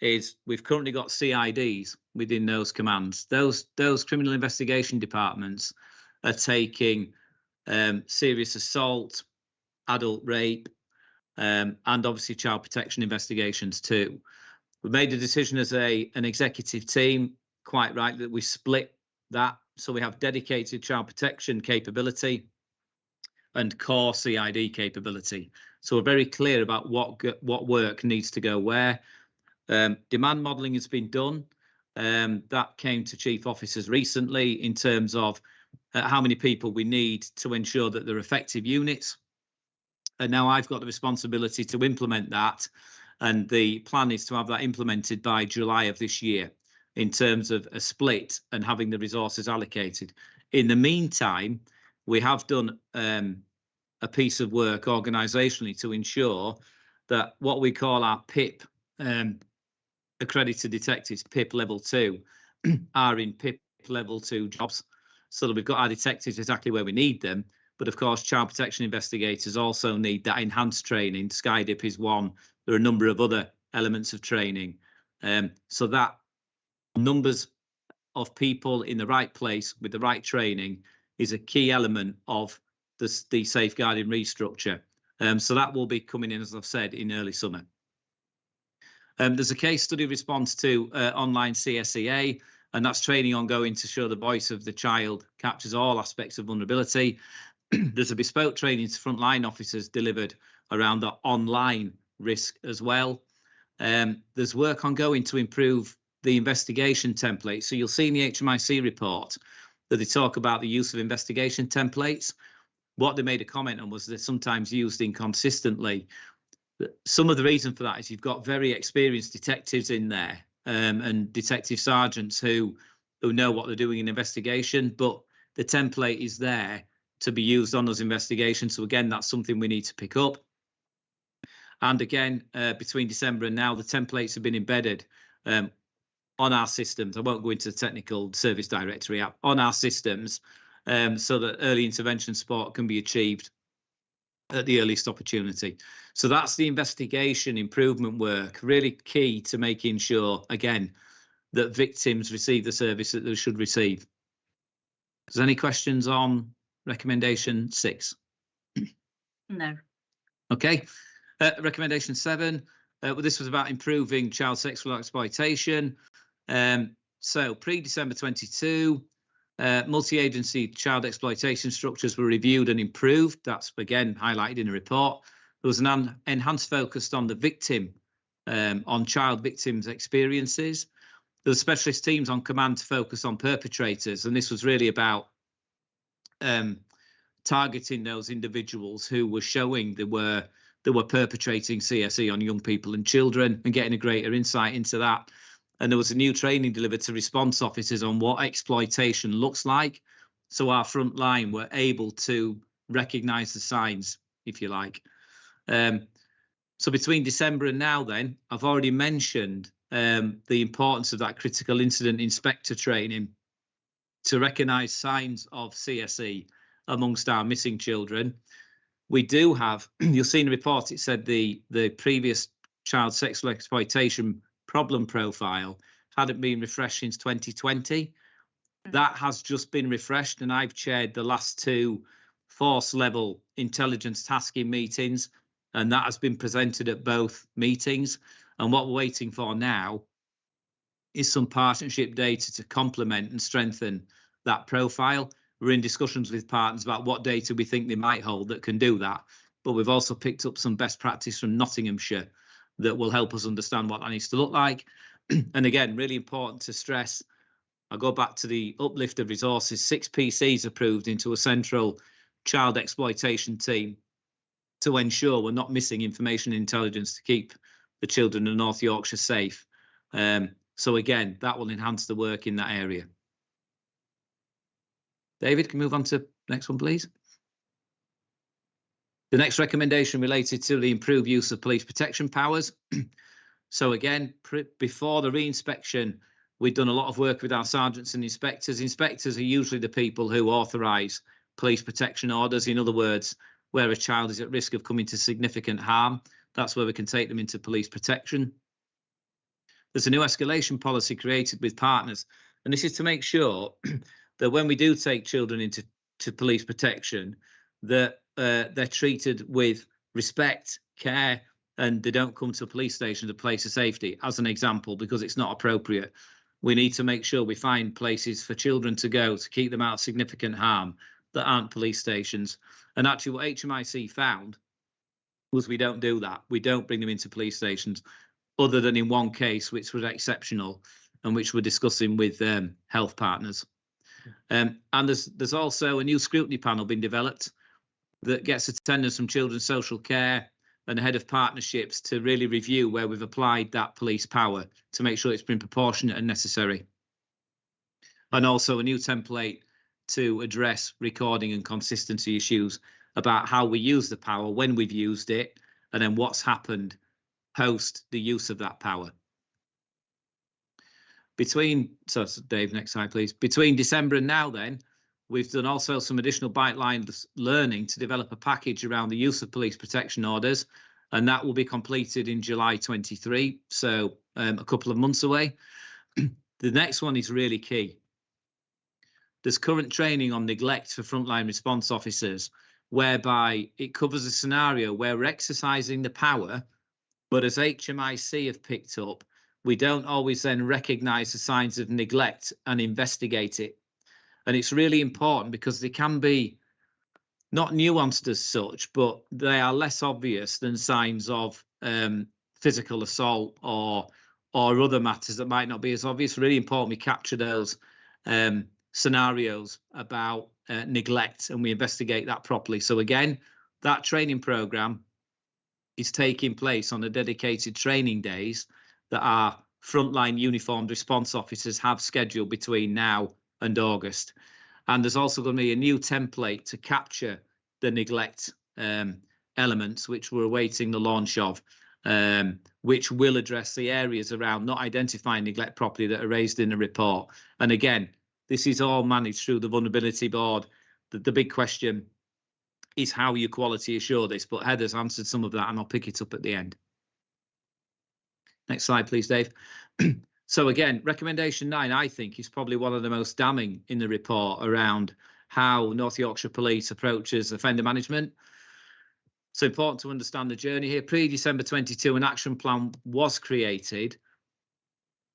is we've currently got CIDs within those commands. Those criminal investigation departments are taking serious assault, adult rape, and obviously child protection investigations too. We made a decision as an executive team, quite right, that we split that. So we have dedicated child protection capability and core CID capability. So we're very clear about what work needs to go where. Demand modelling has been done. That came to chief officers recently in terms of how many people we need to ensure that they're effective units. And now I've got the responsibility to implement that. And the plan is to have that implemented by July of this year in terms of a split and having the resources allocated. In the meantime, we have done a piece of work organisationally to ensure that what we call our PIP, accredited detectives, PIP level 2, are in PIP level 2 jobs, so that we've got our detectives exactly where we need them. But of course, child protection investigators also need that enhanced training. SkyDip is one. There are a number of other elements of training. So that numbers of people in the right place with the right training is a key element of the safeguarding restructure. So that will be coming in, as I've said, in early summer. There's a case study response to online CSEA, and that's training ongoing to show the voice of the child captures all aspects of vulnerability. There's a bespoke training to frontline officers delivered around the online risk as well. There's work ongoing to improve the investigation template. So you'll see in the HMIC report that they talk about the use of investigation templates. What they made a comment on was they're sometimes used inconsistently. Some of the reason for that is you've got very experienced detectives in there, and detective sergeants who know what they're doing in investigation, but the template is there to be used on those investigations. So again, that's something we need to pick up. And again, between December and now, the templates have been embedded on our systems. I won't go into the technical service directory app, on our systems, so that early intervention support can be achieved at the earliest opportunity. So that's the investigation improvement work, really key to making sure, again, that victims receive the service that they should receive. Is there any questions on recommendation 6? No. Okay. Recommendation 7. Well, this was about improving child sexual exploitation. So pre-December 22, multi-agency child exploitation structures were reviewed and improved. That's again highlighted in the report. There was an enhanced focus on the victim, on child victims' experiences. There were specialist teams on command to focus on perpetrators, and this was really about targeting those individuals who were showing they were perpetrating CSE on young people and children, and getting a greater insight into that. And there was a new training delivered to response officers on what exploitation looks like. So our front line were able to recognise the signs, if you like. So between December and now then, I've already mentioned the importance of that critical incident inspector training. to recognise signs of CSE amongst our missing children. We do have, you'll see in the report, it said the previous child sexual exploitation problem profile hadn't been refreshed since 2020. That has just been refreshed, and I've chaired the last 2 force level intelligence tasking meetings, and that has been presented at both meetings. And what we're waiting for now is some partnership data to complement and strengthen that profile. We're in discussions with partners about what data we think they might hold that can do that. But we've also picked up some best practice from Nottinghamshire that will help us understand what that needs to look like. And again, really important to stress, I go back to the uplift of resources, 6 PCs approved into a central child exploitation team to ensure we're not missing information and intelligence to keep the children of North Yorkshire safe. So again, that will enhance the work in that area. David, can we move on to the next one, please? The next recommendation related to the improved use of police protection powers. So again, before the re-inspection, we've done a lot of work with our sergeants and inspectors. Inspectors are usually the people who authorise police protection orders. In other words, where a child is at risk of coming to significant harm, that's where we can take them into police protection. There's a new escalation policy created with partners, and this is to make sure that when we do take children into police protection, that they're treated with respect, care, and they don't come to a police station as a place of safety, as an example, because it's not appropriate. We need to make sure we find places for children to go to keep them out of significant harm that aren't police stations. And actually what HMIC found was we don't do that. We don't bring them into police stations, other than in one case, which was exceptional and which we're discussing with health partners. And there's also a new scrutiny panel being developed that gets attendance from children's social care and the head of partnerships to really review where we've applied that police power to make sure it's been proportionate and necessary. And also a new template to address recording and consistency issues about how we use the power, when we've used it, and then what's happened post the use of that power. So Dave, next slide, please. Between December and now then, we've done also some additional bite-line learning to develop a package around the use of police protection orders, and that will be completed in July 23, so a couple of months away. The next one is really key. There's current training on neglect for frontline response officers, whereby it covers a scenario where we're exercising the power, but as HMIC have picked up, we don't always then recognise the signs of neglect and investigate it. And it's really important because they can be not nuanced as such, but they are less obvious than signs of physical assault or other matters that might not be as obvious. Really important we capture those scenarios about neglect and we investigate that properly. So again, that training programme is taking place on the dedicated training days that our frontline uniformed response officers have scheduled between now and August. And there's also going to be a new template to capture the neglect elements, which we're awaiting the launch of, which will address the areas around not identifying neglect properly that are raised in the report. And again, this is all managed through the vulnerability board. The big question is how you quality assure this, but Heather's answered some of that and I'll pick it up at the end. Next slide, please, Dave. So again, recommendation 9, I think, is probably one of the most damning in the report around how North Yorkshire Police approaches offender management. So important to understand the journey here. Pre-December 22, an action plan was created,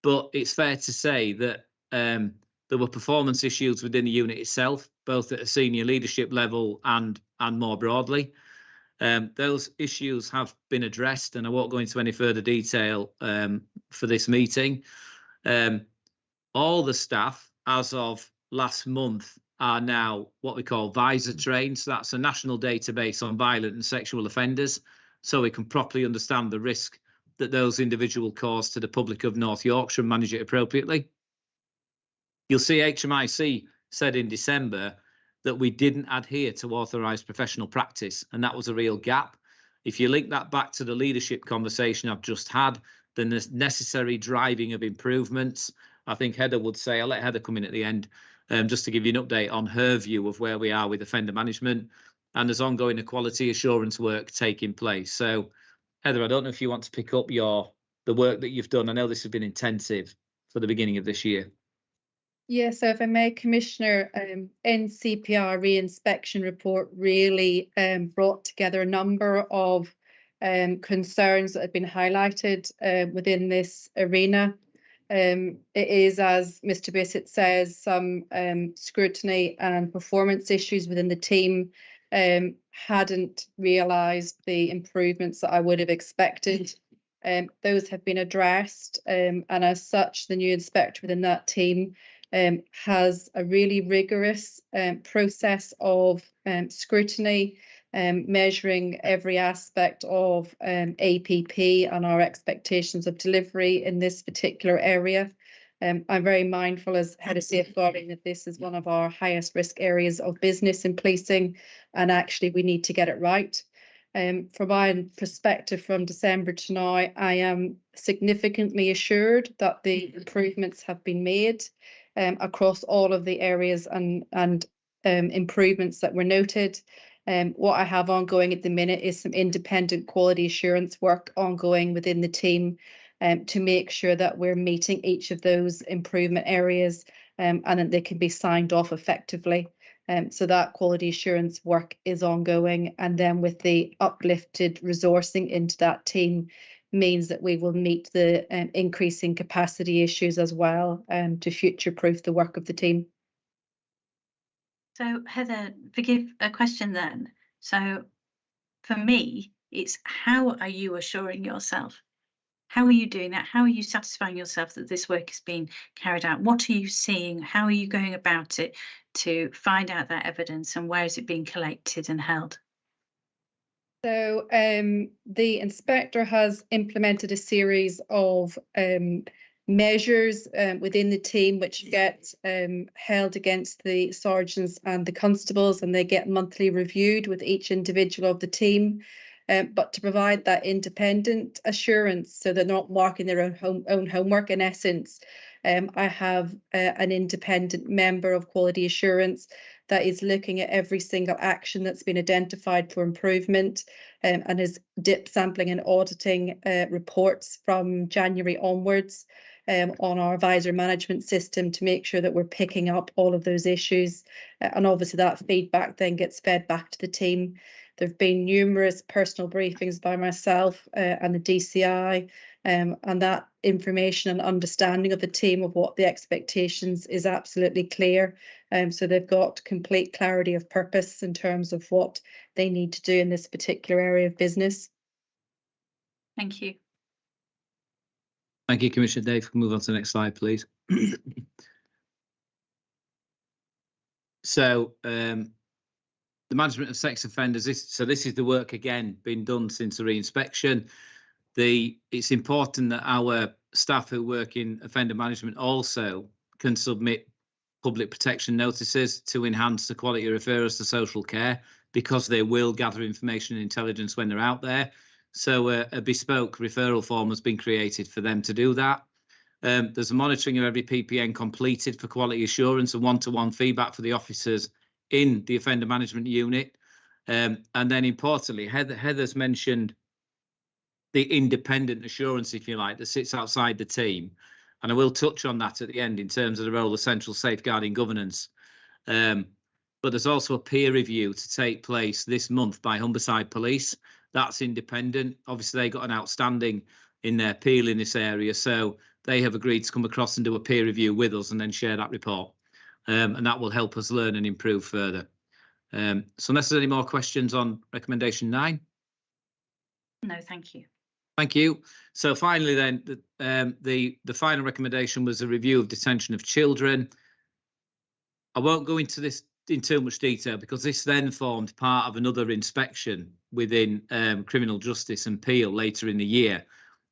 but it's fair to say that there were performance issues within the unit itself, both at a senior leadership level and more broadly. Those issues have been addressed, and I won't go into any further detail for this meeting. All the staff, as of last month, are now what we call VISA trained. So that's a national database on violent and sexual offenders, so we can properly understand the risk that those individuals cause to the public of North Yorkshire and manage it appropriately. You'll see HMIC said in December that we didn't adhere to authorised professional practice, and that was a real gap. If you link that back to the leadership conversation I've just had, then there's necessary driving of improvements. I think Heather would say, I'll let Heather come in at the end, just to give you an update on her view of where we are with offender management, and there's ongoing quality assurance work taking place. So, Heather, I don't know if you want to pick up the work that you've done. I know this has been intensive for the beginning of this year. Yeah, so if I may, Commissioner, NCPR re-inspection report really brought together a number of concerns that have been highlighted within this arena. It is, as Mr. Bissett says, some scrutiny and performance issues within the team. Hadn't realised the improvements that I would have expected. Those have been addressed, and as such, the new inspector within that team has a really rigorous process of scrutiny, measuring every aspect of APP and our expectations of delivery in this particular area. I'm very mindful as head of safeguarding that this is one of our highest risk areas of business in policing, and actually we need to get it right. From my perspective, from December to now, I am significantly assured that the improvements have been made across all of the areas and improvements that were noted. What I have ongoing at the minute is some independent quality assurance work ongoing within the team to make sure that we're meeting each of those improvement areas and that they can be signed off effectively. So that quality assurance work is ongoing, and then with the uplifted resourcing into that team means that we will meet the increasing capacity issues as well to future-proof the work of the team. So Heather, forgive a question then. So for me, it's how are you assuring yourself? How are you doing that? How are you satisfying yourself that this work is being carried out? What are you seeing? How are you going about it to find out that evidence, and where is it being collected and held? So the inspector has implemented a series of measures within the team which get held against the sergeants and the constables, and they get monthly reviewed with each individual of the team. But to provide that independent assurance, so they're not marking their own homework, in essence, I have an independent member of quality assurance that is looking at every single action that's been identified for improvement and is dip sampling and auditing reports from January onwards on our advisor management system to make sure that we're picking up all of those issues. And obviously that feedback then gets fed back to the team. There have been numerous personal briefings by myself and the DCI, and that information and understanding of the team of what the expectations is absolutely clear. So they've got complete clarity of purpose in terms of what they need to do in this particular area of business. Thank you. Thank you, Commissioner Dave. Move on to the next slide, please. So the management of sex offenders. This is the work again being done since the re-inspection. It's important that our staff who work in offender management also can submit public protection notices to enhance the quality of referrals to social care, because they will gather information and intelligence when they're out there. So a bespoke referral form has been created for them to do that. There's a monitoring of every PPN completed for quality assurance and one-to-one feedback for the officers in the offender management unit. And then importantly, Heather's mentioned the independent assurance, if you like, that sits outside the team. And I will touch on that at the end in terms of the role of central safeguarding governance. But there's also a peer review to take place this month by Humberside Police. That's independent. Obviously, they got an outstanding in their appeal in this area. So they have agreed to come across and do a peer review with us and then share that report. And that will help us learn and improve further. So unless there's any more questions on recommendation 9. No, thank you. Thank you. So finally then, the final recommendation was a review of detention of children. I won't go into this in too much detail because this then formed part of another inspection within criminal justice and Peel later in the year.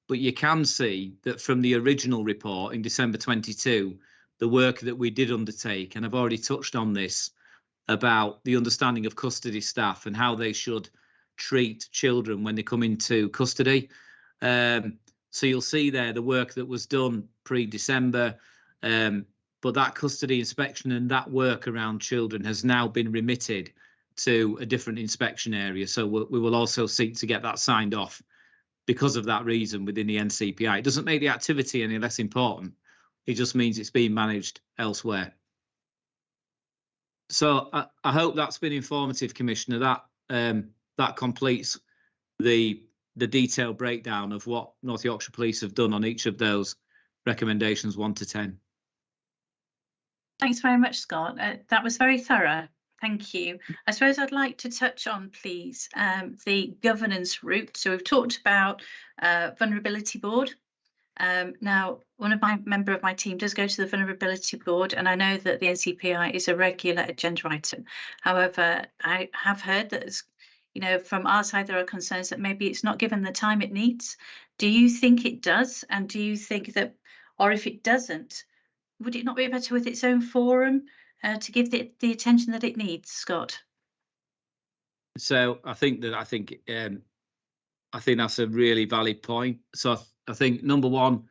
But you can see that from the original report in December 22, the work that we did undertake, and I've already touched on this, about the understanding of custody staff and how they should treat children when they come into custody. So you'll see there the work that was done pre-December, but that custody inspection and that work around children has now been remitted to a different inspection area. So we will also seek to get that signed off because of that reason within the NCPI. It doesn't make the activity any less important. It just means it's being managed elsewhere. So I hope that's been informative, Commissioner. That completes the detailed breakdown of what North Yorkshire Police have done on each of those recommendations 1 to 10. Thanks very much, Scott. That was very thorough. Thank you. I suppose I'd like to touch on, please, the governance route. So we've talked about vulnerability board. Now, one of my member of my team does go to the vulnerability board, and I know that the NCPI is a regular agenda item. However, I have heard that, from our side, there are concerns that maybe it's not given the time it needs. Do you think it does? And do you think that, or if it doesn't, would it not be better with its own forum to give the attention that it needs, Scott? So I think that's a really valid point. So I think number one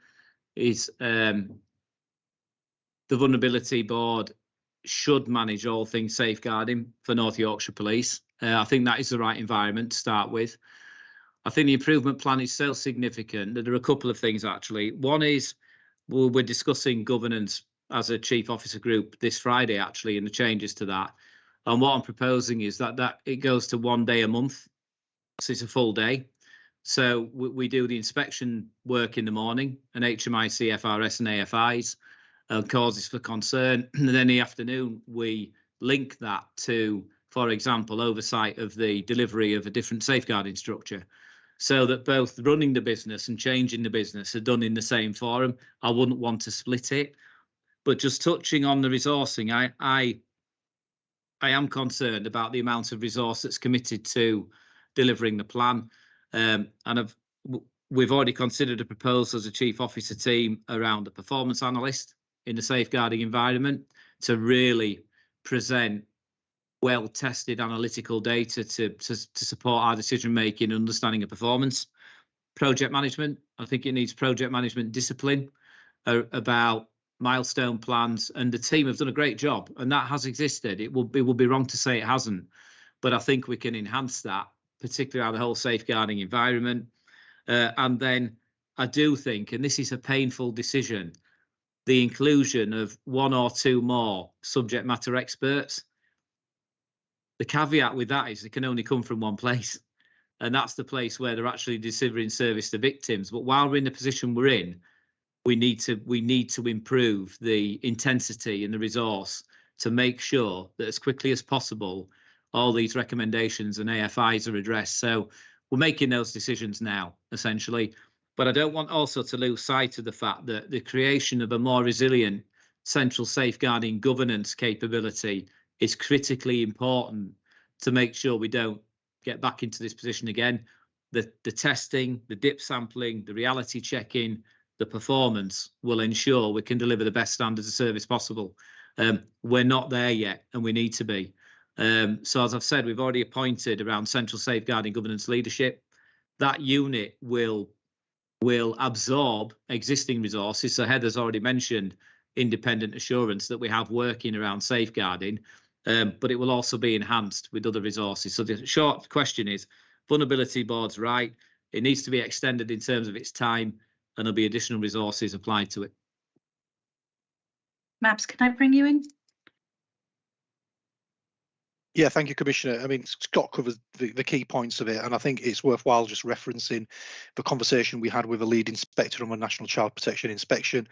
is the vulnerability board should manage all things safeguarding for North Yorkshire Police. I think that is the right environment to start with. I think the improvement plan is so significant that there are a couple of things actually. One is we're discussing governance as a chief officer group this Friday actually, and the changes to that. And what I'm proposing is that it goes to 1 day a month, so it's a full day. So we do the inspection work in the morning, and HMI, CFRS and AFIs, causes for concern. And then in the afternoon, we link that to, for example, oversight of the delivery of a different safeguarding structure, so that both running the business and changing the business are done in the same forum. I wouldn't want to split it. But just touching on the resourcing, I am concerned about the amount of resource that's committed to delivering the plan. And we've already considered a proposal as a chief officer team around a performance analyst in the safeguarding environment to really present well-tested analytical data to support our decision-making and understanding of performance. Project management, I think it needs project management discipline about milestone plans, and the team have done a great job, and that has existed. It would be wrong to say it hasn't, but I think we can enhance that, particularly around the whole safeguarding environment. And then I do think, and this is a painful decision, the inclusion of 1 or 2 more subject matter experts. The caveat with that is they can only come from one place, and that's the place where they're actually delivering service to victims. But while we're in the position we're in, we need to improve the intensity and the resource to make sure that as quickly as possible all these recommendations and AFIs are addressed. So we're making those decisions now, essentially. But I don't want also to lose sight of the fact that the creation of a more resilient central safeguarding governance capability is critically important to make sure we don't get back into this position again. The testing, the dip sampling, the reality checking, the performance will ensure we can deliver the best standards of service possible. We're not there yet, and we need to be. So as I've said, we've already appointed around central safeguarding governance leadership. That unit will absorb existing resources. So Heather's already mentioned independent assurance that we have working around safeguarding, but it will also be enhanced with other resources. So the short question is, vulnerability board's right. It needs to be extended in terms of its time, and there'll be additional resources applied to it. Mabs, can I bring you in? Yeah, thank you, Commissioner. I mean, Scott covered the key points of it, and I think it's worthwhile just referencing the conversation we had with a lead inspector on a National Child Protection inspection,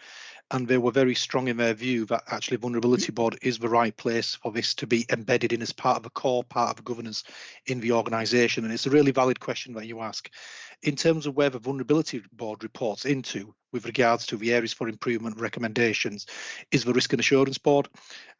and they were very strong in their view that actually Vulnerability Board is the right place for this to be embedded in as part of a core part of governance in the organisation. And it's a really valid question that you ask. In terms of where the Vulnerability Board reports into with regards to the areas for improvement recommendations is the Risk and Assurance Board,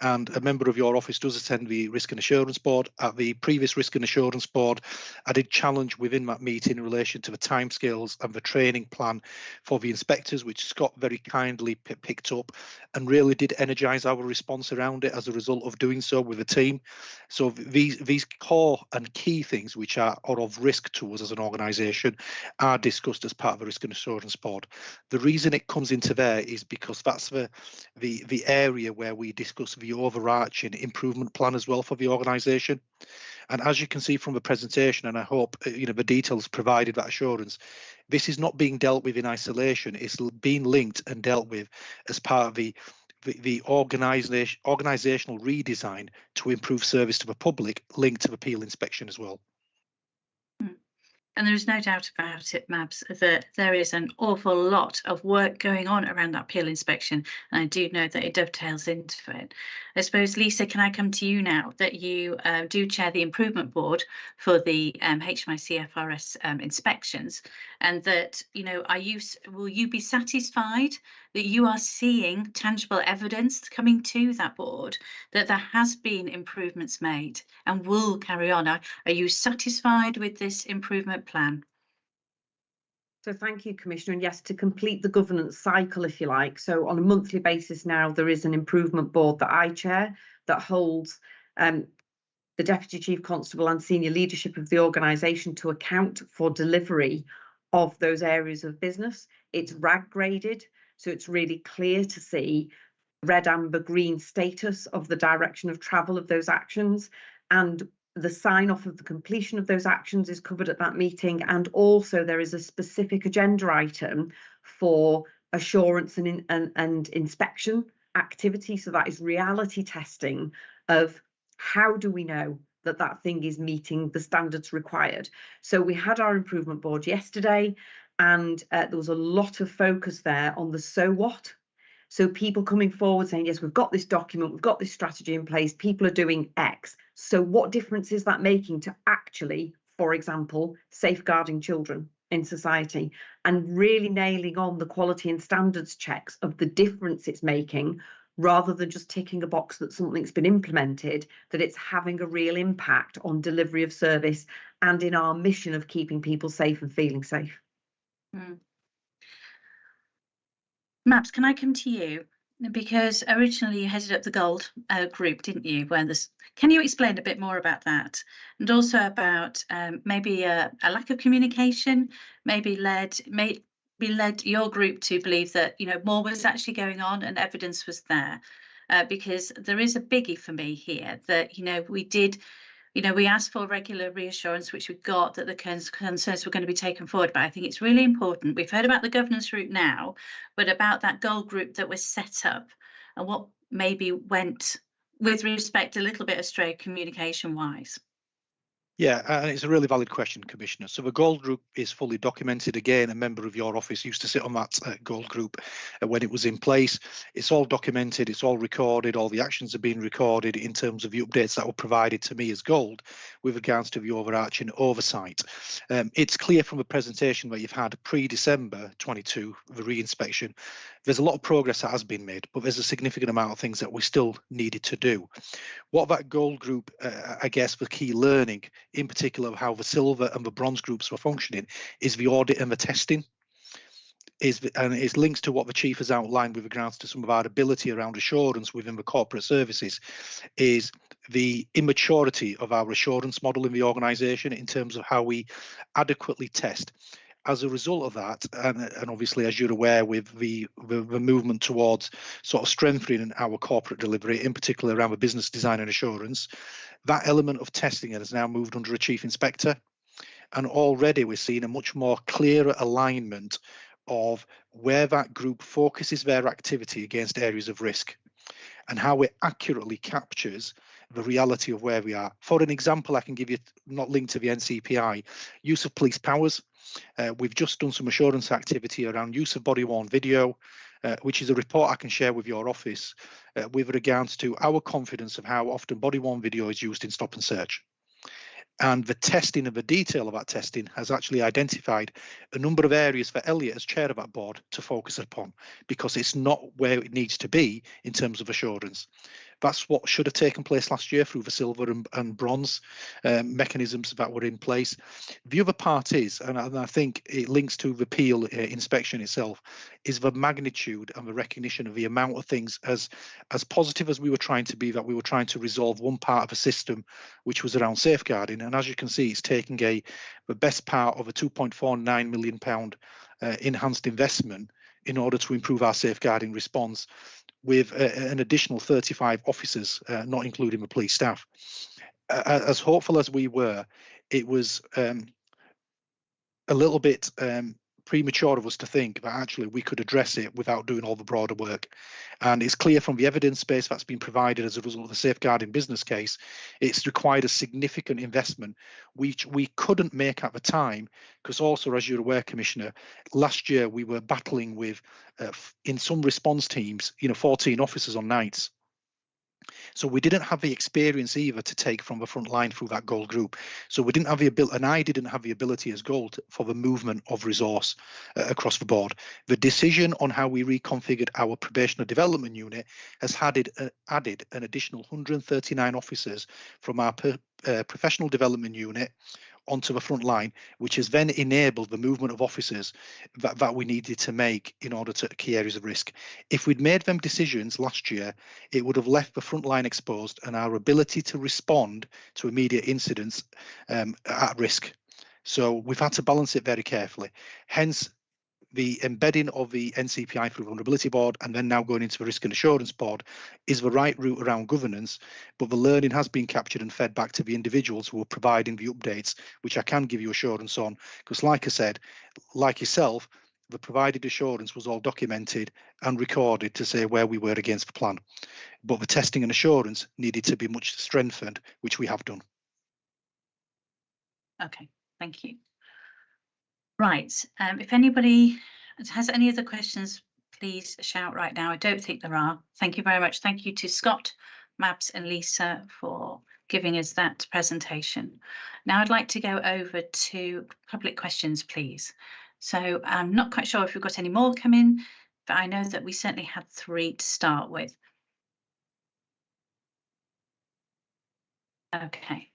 and a member of your office does attend the Risk and Assurance Board. At the previous Risk and Assurance Board, I did challenge within that meeting in relation to the timescales and the training plan for the inspectors, which Scott very kindly picked up and really did energise our response around it as a result of doing so with the team. So these core and key things which are of risk to us as an organisation are discussed as part of the Risk and Assurance Board. The The reason it comes into there is because that's the area where we discuss the overarching improvement plan as well for the organisation. And as you can see from the presentation, and I hope the details provided that assurance, this is not being dealt with in isolation. It's being linked and dealt with as part of the organisational redesign to improve service to the public, linked to the peel inspection as well. And there is no doubt about it, Mabs, that there is an awful lot of work going on around that peel inspection. And I do know that it dovetails into it. I suppose, Lisa, can I come to you now that you do chair the improvement board for the HMIC FRS inspections, and that, will you be satisfied that you are seeing tangible evidence coming to that board that there has been improvements made and will carry on? Are you satisfied with this improvement plan? So thank you, Commissioner. And yes, to complete the governance cycle, if you like. So on a monthly basis now, there is an improvement board that I chair that holds the Deputy Chief Constable and senior leadership of the organisation to account for delivery of those areas of business. It's RAG graded, so it's really clear to see red, amber, green status of the direction of travel of those actions, and the sign off of the completion of those actions is covered at that meeting. And also there is a specific agenda item for assurance and inspection activity. So that is reality testing of how do we know that that thing is meeting the standards required. So we had our improvement board yesterday, and there was a lot of focus there on the so what. So people coming forward saying, yes, we've got this document, we've got this strategy in place, people are doing X. So what difference is that making to actually, for example, safeguarding children in society, and really nailing on the quality and standards checks of the difference it's making, rather than just ticking a box that something's been implemented, that it's having a real impact on delivery of service and in our mission of keeping people safe and feeling safe. Mabs, can I come to you? Because originally you headed up the Gold group, didn't you? Can you explain a bit more about that? And also about maybe a lack of communication, maybe led your group to believe that more was actually going on and evidence was there, because there is a biggie for me here that we asked for regular reassurance, which we got, that the concerns were going to be taken forward. But I think it's really important. We've heard about the governance route now, but about that Gold group that was set up and what maybe went, with respect, a little bit astray communication wise. Yeah, and it's a really valid question, Commissioner. So the Gold Group is fully documented. Again, a member of your office used to sit on that Gold Group when it was in place. It's all documented, it's all recorded, all the actions have been recorded in terms of the updates that were provided to me as Gold with regards to the overarching oversight. It's clear from the presentation that you've had pre-December 22, the re-inspection, there's a lot of progress that has been made, but there's a significant amount of things that we still needed to do. What that Gold Group, I guess, the key learning, in particular of how the silver and the bronze groups were functioning, is the audit and the testing. And it's linked to what the chief has outlined with regards to some of our ability around assurance within the corporate services, is the immaturity of our assurance model in the organisation in terms of how we adequately test. As a result of that, and obviously, as you're aware, with the movement towards sort of strengthening our corporate delivery, in particular around the business design and assurance, that element of testing has now moved under a chief inspector. And already we're seeing a much more clearer alignment of where that group focuses their activity against areas of risk and how it accurately captures the reality of where we are. For an example, I can give you, not linked to the Ncpi, use of police powers. We've just done some assurance activity around use of body-worn video, which is a report I can share with your office with regards to our confidence of how often body-worn video is used in stop and search. And the testing of the detail of that testing has actually identified a number of areas for Elliot as chair of that board to focus upon, because it's not where it needs to be in terms of assurance. That's what should have taken place last year through the silver and bronze mechanisms that were in place. The other part is, and I think it links to the peel inspection itself, is the magnitude and the recognition of the amount of things, as positive as we were trying to be, that we were trying to resolve one part of a system, which was around safeguarding. And as you can see, it's taking the best part of a £2.49 million enhanced investment in order to improve our safeguarding response with an additional 35 officers, not including the police staff. As hopeful as we were, it was a little bit premature of us to think that actually we could address it without doing all the broader work. And it's clear from the evidence base that's been provided as a result of the safeguarding business case, it's required a significant investment which we couldn't make at the time, because also, as you're aware, Commissioner, last year we were battling with, in some response teams, 14 officers on nights. So we didn't have the experience either to take from the front line through that gold group. So we didn't have the ability, and I didn't have the ability as gold for the movement of resource across the board. The decision on how we reconfigured our probationer development unit has added an additional 139 officers from our professional development unit onto the front line, which has then enabled the movement of officers that we needed to make in order to key areas of risk. If we'd made them decisions last year, it would have left the front line exposed and our ability to respond to immediate incidents at risk. So we've had to balance it very carefully. Hence, the embedding of the Ncpi through Vulnerability Board and then now going into the Risk and Assurance Board is the right route around governance, but the learning has been captured and fed back to the individuals who are providing the updates, which I can give you assurance on, because like I said, like yourself, the provided assurance was all documented and recorded to say where we were against the plan. But the testing and assurance needed to be much strengthened, which we have done. Okay, thank you. Right, if anybody has any other questions, please shout right now. I don't think there are. Thank you very much. Thank you to Scott, Mabs and Lisa for giving us that presentation. Now I'd like to go over to public questions, please. So I'm not quite sure if we've got any more come in, but I know that we certainly had 3 to start with. Okay,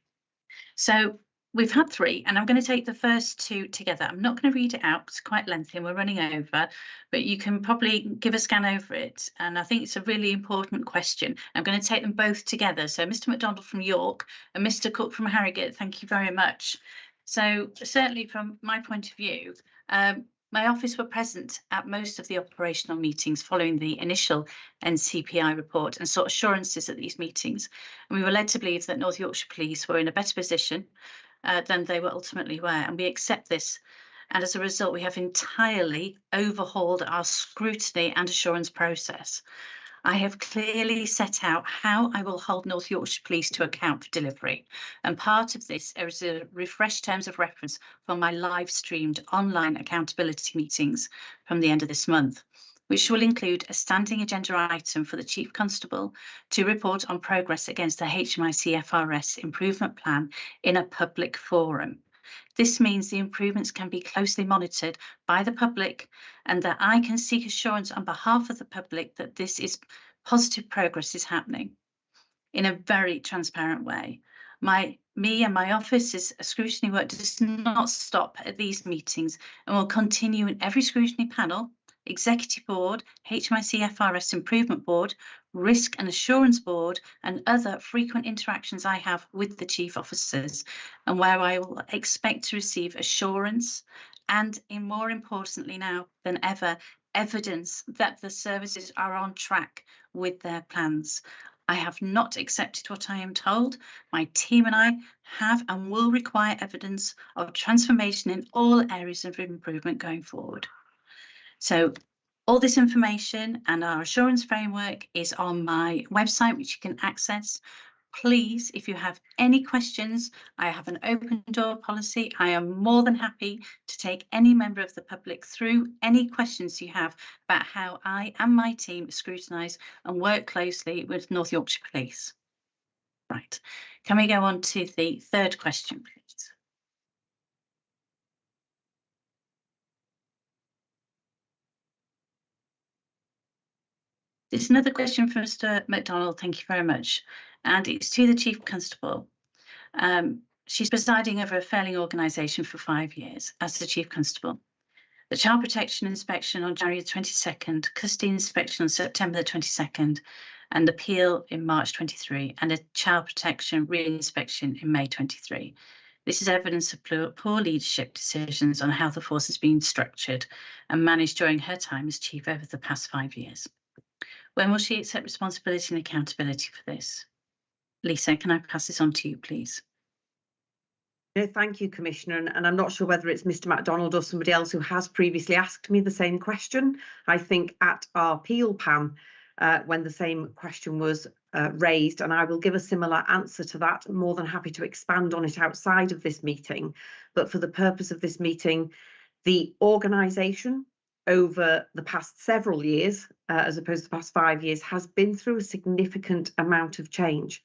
so we've had 3, and I'm going to take the first 2 together. I'm not going to read it out, it's quite lengthy and we're running over, but you can probably give a scan over it. And I think it's a really important question. I'm going to take them both together. So Mr. McDonald from York and Mr. Cook from Harrogate, thank you very much. So certainly from my point of view, my office were present at most of the operational meetings following the initial Ncpi report and sought assurances at these meetings. And we were led to believe that North Yorkshire Police were in a better position than they were ultimately were, and we accept this. And as a result, we have entirely overhauled our scrutiny and assurance process. I have clearly set out how I will hold North Yorkshire Police to account for delivery. And part of this is a refreshed terms of reference for my live streamed online accountability meetings from the end of this month, which will include a standing agenda item for the Chief Constable to report on progress against the HMIC-FRS improvement plan in a public forum. This means the improvements can be closely monitored by the public and that I can seek assurance on behalf of the public that this is positive progress is happening in a very transparent way. Me and my office's scrutiny work does not stop at these meetings and will continue in every scrutiny panel, Executive Board, HMIC-FRS Improvement Board, Risk and Assurance Board, and other frequent interactions I have with the Chief Officers, and where I will expect to receive assurance and, more importantly now than ever, evidence that the services are on track with their plans. I have not accepted what I am told. My team and I have and will require evidence of transformation in all areas of improvement going forward. So all this information and our assurance framework is on my website, which you can access. Please, if you have any questions, I have an open door policy. I am more than happy to take any member of the public through any questions you have about how I and my team scrutinise and work closely with North Yorkshire Police. Right, can we go on to the 3rd question, please? There's another question from Mr. McDonald, thank you very much. And it's to the Chief Constable. She's presiding over a failing organisation for 5 years as the Chief Constable. The Child Protection Inspection on January 22nd, Custody Inspection on September the 22nd, and appeal in March 23, and a Child Protection Re-inspection in May 23. This is evidence of poor leadership decisions on how the force has been structured and managed during her time as chief over the past 5 years. When will she accept responsibility and accountability for this? Lisa, can I pass this on to you, please? No, thank you, Commissioner. And I'm not sure whether it's Mr. MacDonald or somebody else who has previously asked me the same question. I think at our appeal PAM, when the same question was raised, and I will give a similar answer to that. I'm more than happy to expand on it outside of this meeting. But for the purpose of this meeting, the organisation over the past several years, as opposed to the past 5 years, has been through a significant amount of change.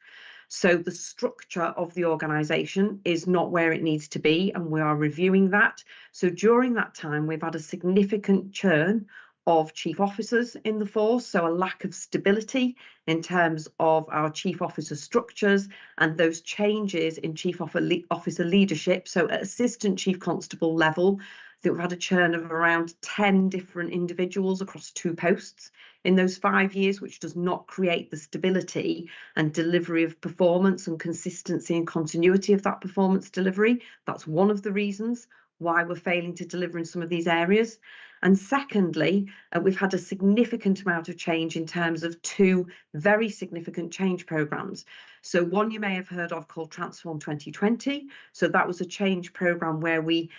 So the structure of the organisation is not where it needs to be, and we are reviewing that. So during that time, we've had a significant churn of chief officers in the force, so a lack of stability in terms of our chief officer structures and those changes in chief officer leadership. So at assistant chief constable level, I think we've had a churn of around 10 different individuals across 2 posts in those 5 years, which does not create the stability and delivery of performance and consistency and continuity of that performance delivery. That's one of the reasons why we're failing to deliver in some of these areas. And secondly, we've had a significant amount of change in terms of 2 very significant change programmes. So one you may have heard of called Transform 2020. So that was a change programme where we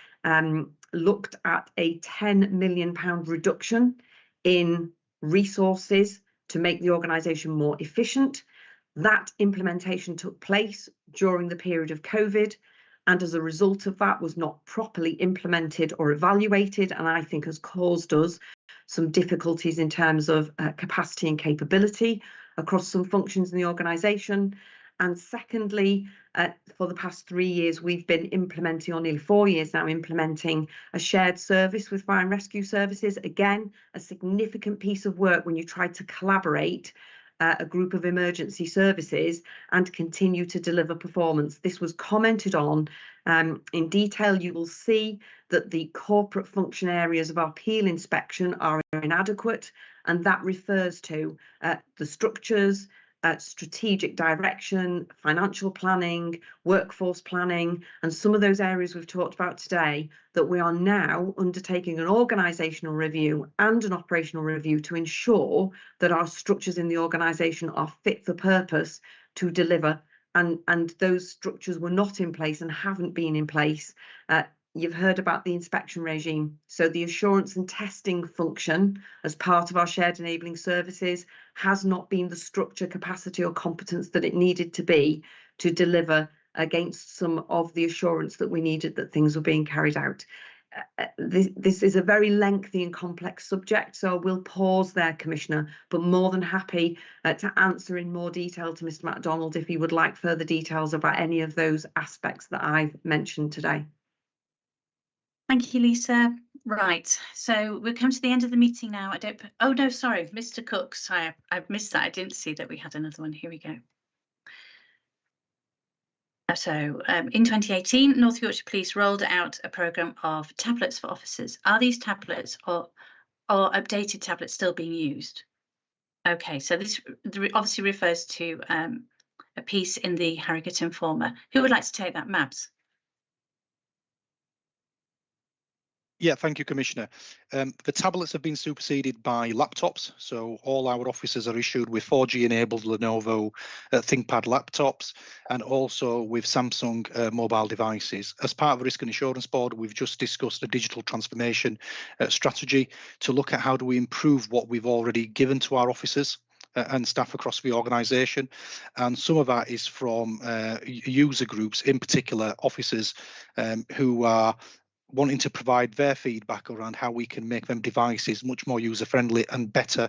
looked at a £10 million reduction in resources to make the organisation more efficient. That implementation took place during the period of COVID, and as a result of that was not properly implemented or evaluated, and I think has caused us some difficulties in terms of capacity and capability across some functions in the organisation. And secondly, for the past 3 years, we've been implementing, or nearly 4 years now, implementing a shared service with fire and rescue services. Again, a significant piece of work when you try to collaborate a group of emergency services and continue to deliver performance. This was commented on in detail. You will see that the corporate function areas of our peel inspection are inadequate, and that refers to the structures, strategic direction, financial planning, workforce planning, and some of those areas we've talked about today, that we are now undertaking an organisational review and an operational review to ensure that our structures in the organisation are fit for purpose to deliver. And those structures were not in place and haven't been in place. You've heard about the inspection regime. So the assurance and testing function as part of our shared enabling services has not been the structure, capacity or competence that it needed to be to deliver against some of the assurance that we needed that things were being carried out. This is a very lengthy and complex subject, so I will pause there, Commissioner, but more than happy to answer in more detail to Mr. MacDonald if he would like further details about any of those aspects that I've mentioned today. Thank you, Lisa. Right, so we've come to the end of the meeting now. Oh no, sorry, Mr. Cook. Sorry, I've missed that. I didn't see that we had another one. Here we go. So in 2018, North Yorkshire Police rolled out a programme of tablets for officers. Are these tablets or updated tablets still being used? Okay, so this obviously refers to a piece in the Harrogate-Informer. Who would like to take that, Mabs? Yeah, thank you, Commissioner. The tablets have been superseded by laptops, so all our officers are issued with 4G-enabled Lenovo ThinkPad laptops, and also with Samsung mobile devices. As part of the Risk and Assurance Board, we've just discussed a digital transformation strategy to look at how do we improve what we've already given to our officers and staff across the organisation, and some of that is from user groups, in particular officers who are wanting to provide their feedback around how we can make them devices much more user-friendly and better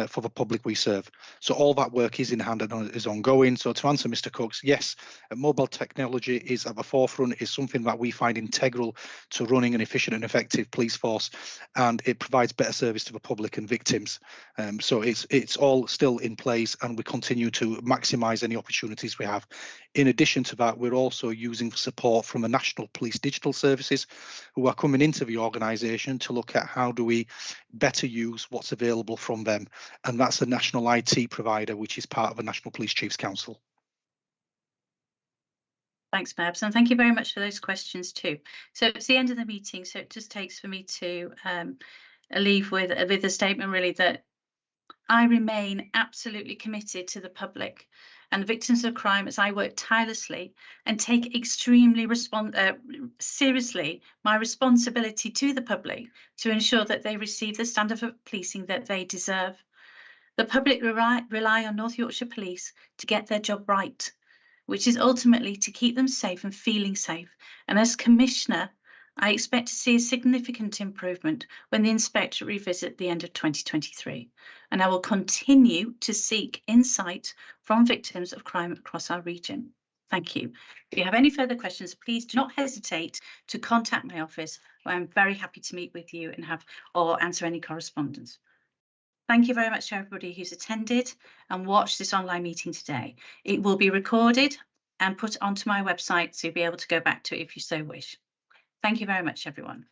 for the public we serve. So all that work is in hand and is ongoing. So to answer Mr. Cook's, yes, mobile technology is at the forefront, is something that we find integral to running an efficient and effective police force, and it provides better service to the public and victims. So it's all still in place, and we continue to maximise any opportunities we have. In addition to that, we're also using support from the National Police Digital Services, who are coming into the organisation to look at how do we better use what's available from them. And that's a national IT provider, which is part of the National Police Chiefs Council. Thanks, Babs, and thank you very much for those questions too. So it's the end of the meeting, so it just takes for me to leave with a statement really that I remain absolutely committed to the public and the victims of crime as I work tirelessly and take extremely seriously my responsibility to the public to ensure that they receive the standard of policing that they deserve. The public rely on North Yorkshire Police to get their job right, which is ultimately to keep them safe and feeling safe. And as Commissioner, I expect to see a significant improvement when the inspector revisit the end of 2023. And I will continue to seek insight from victims of crime across our region. Thank you. If you have any further questions, please do not hesitate to contact my office, where I'm very happy to meet with you and or answer any correspondence. Thank you very much to everybody who's attended and watched this online meeting today. It will be recorded and put onto my website, so you'll be able to go back to it if you so wish. Thank you very much, everyone.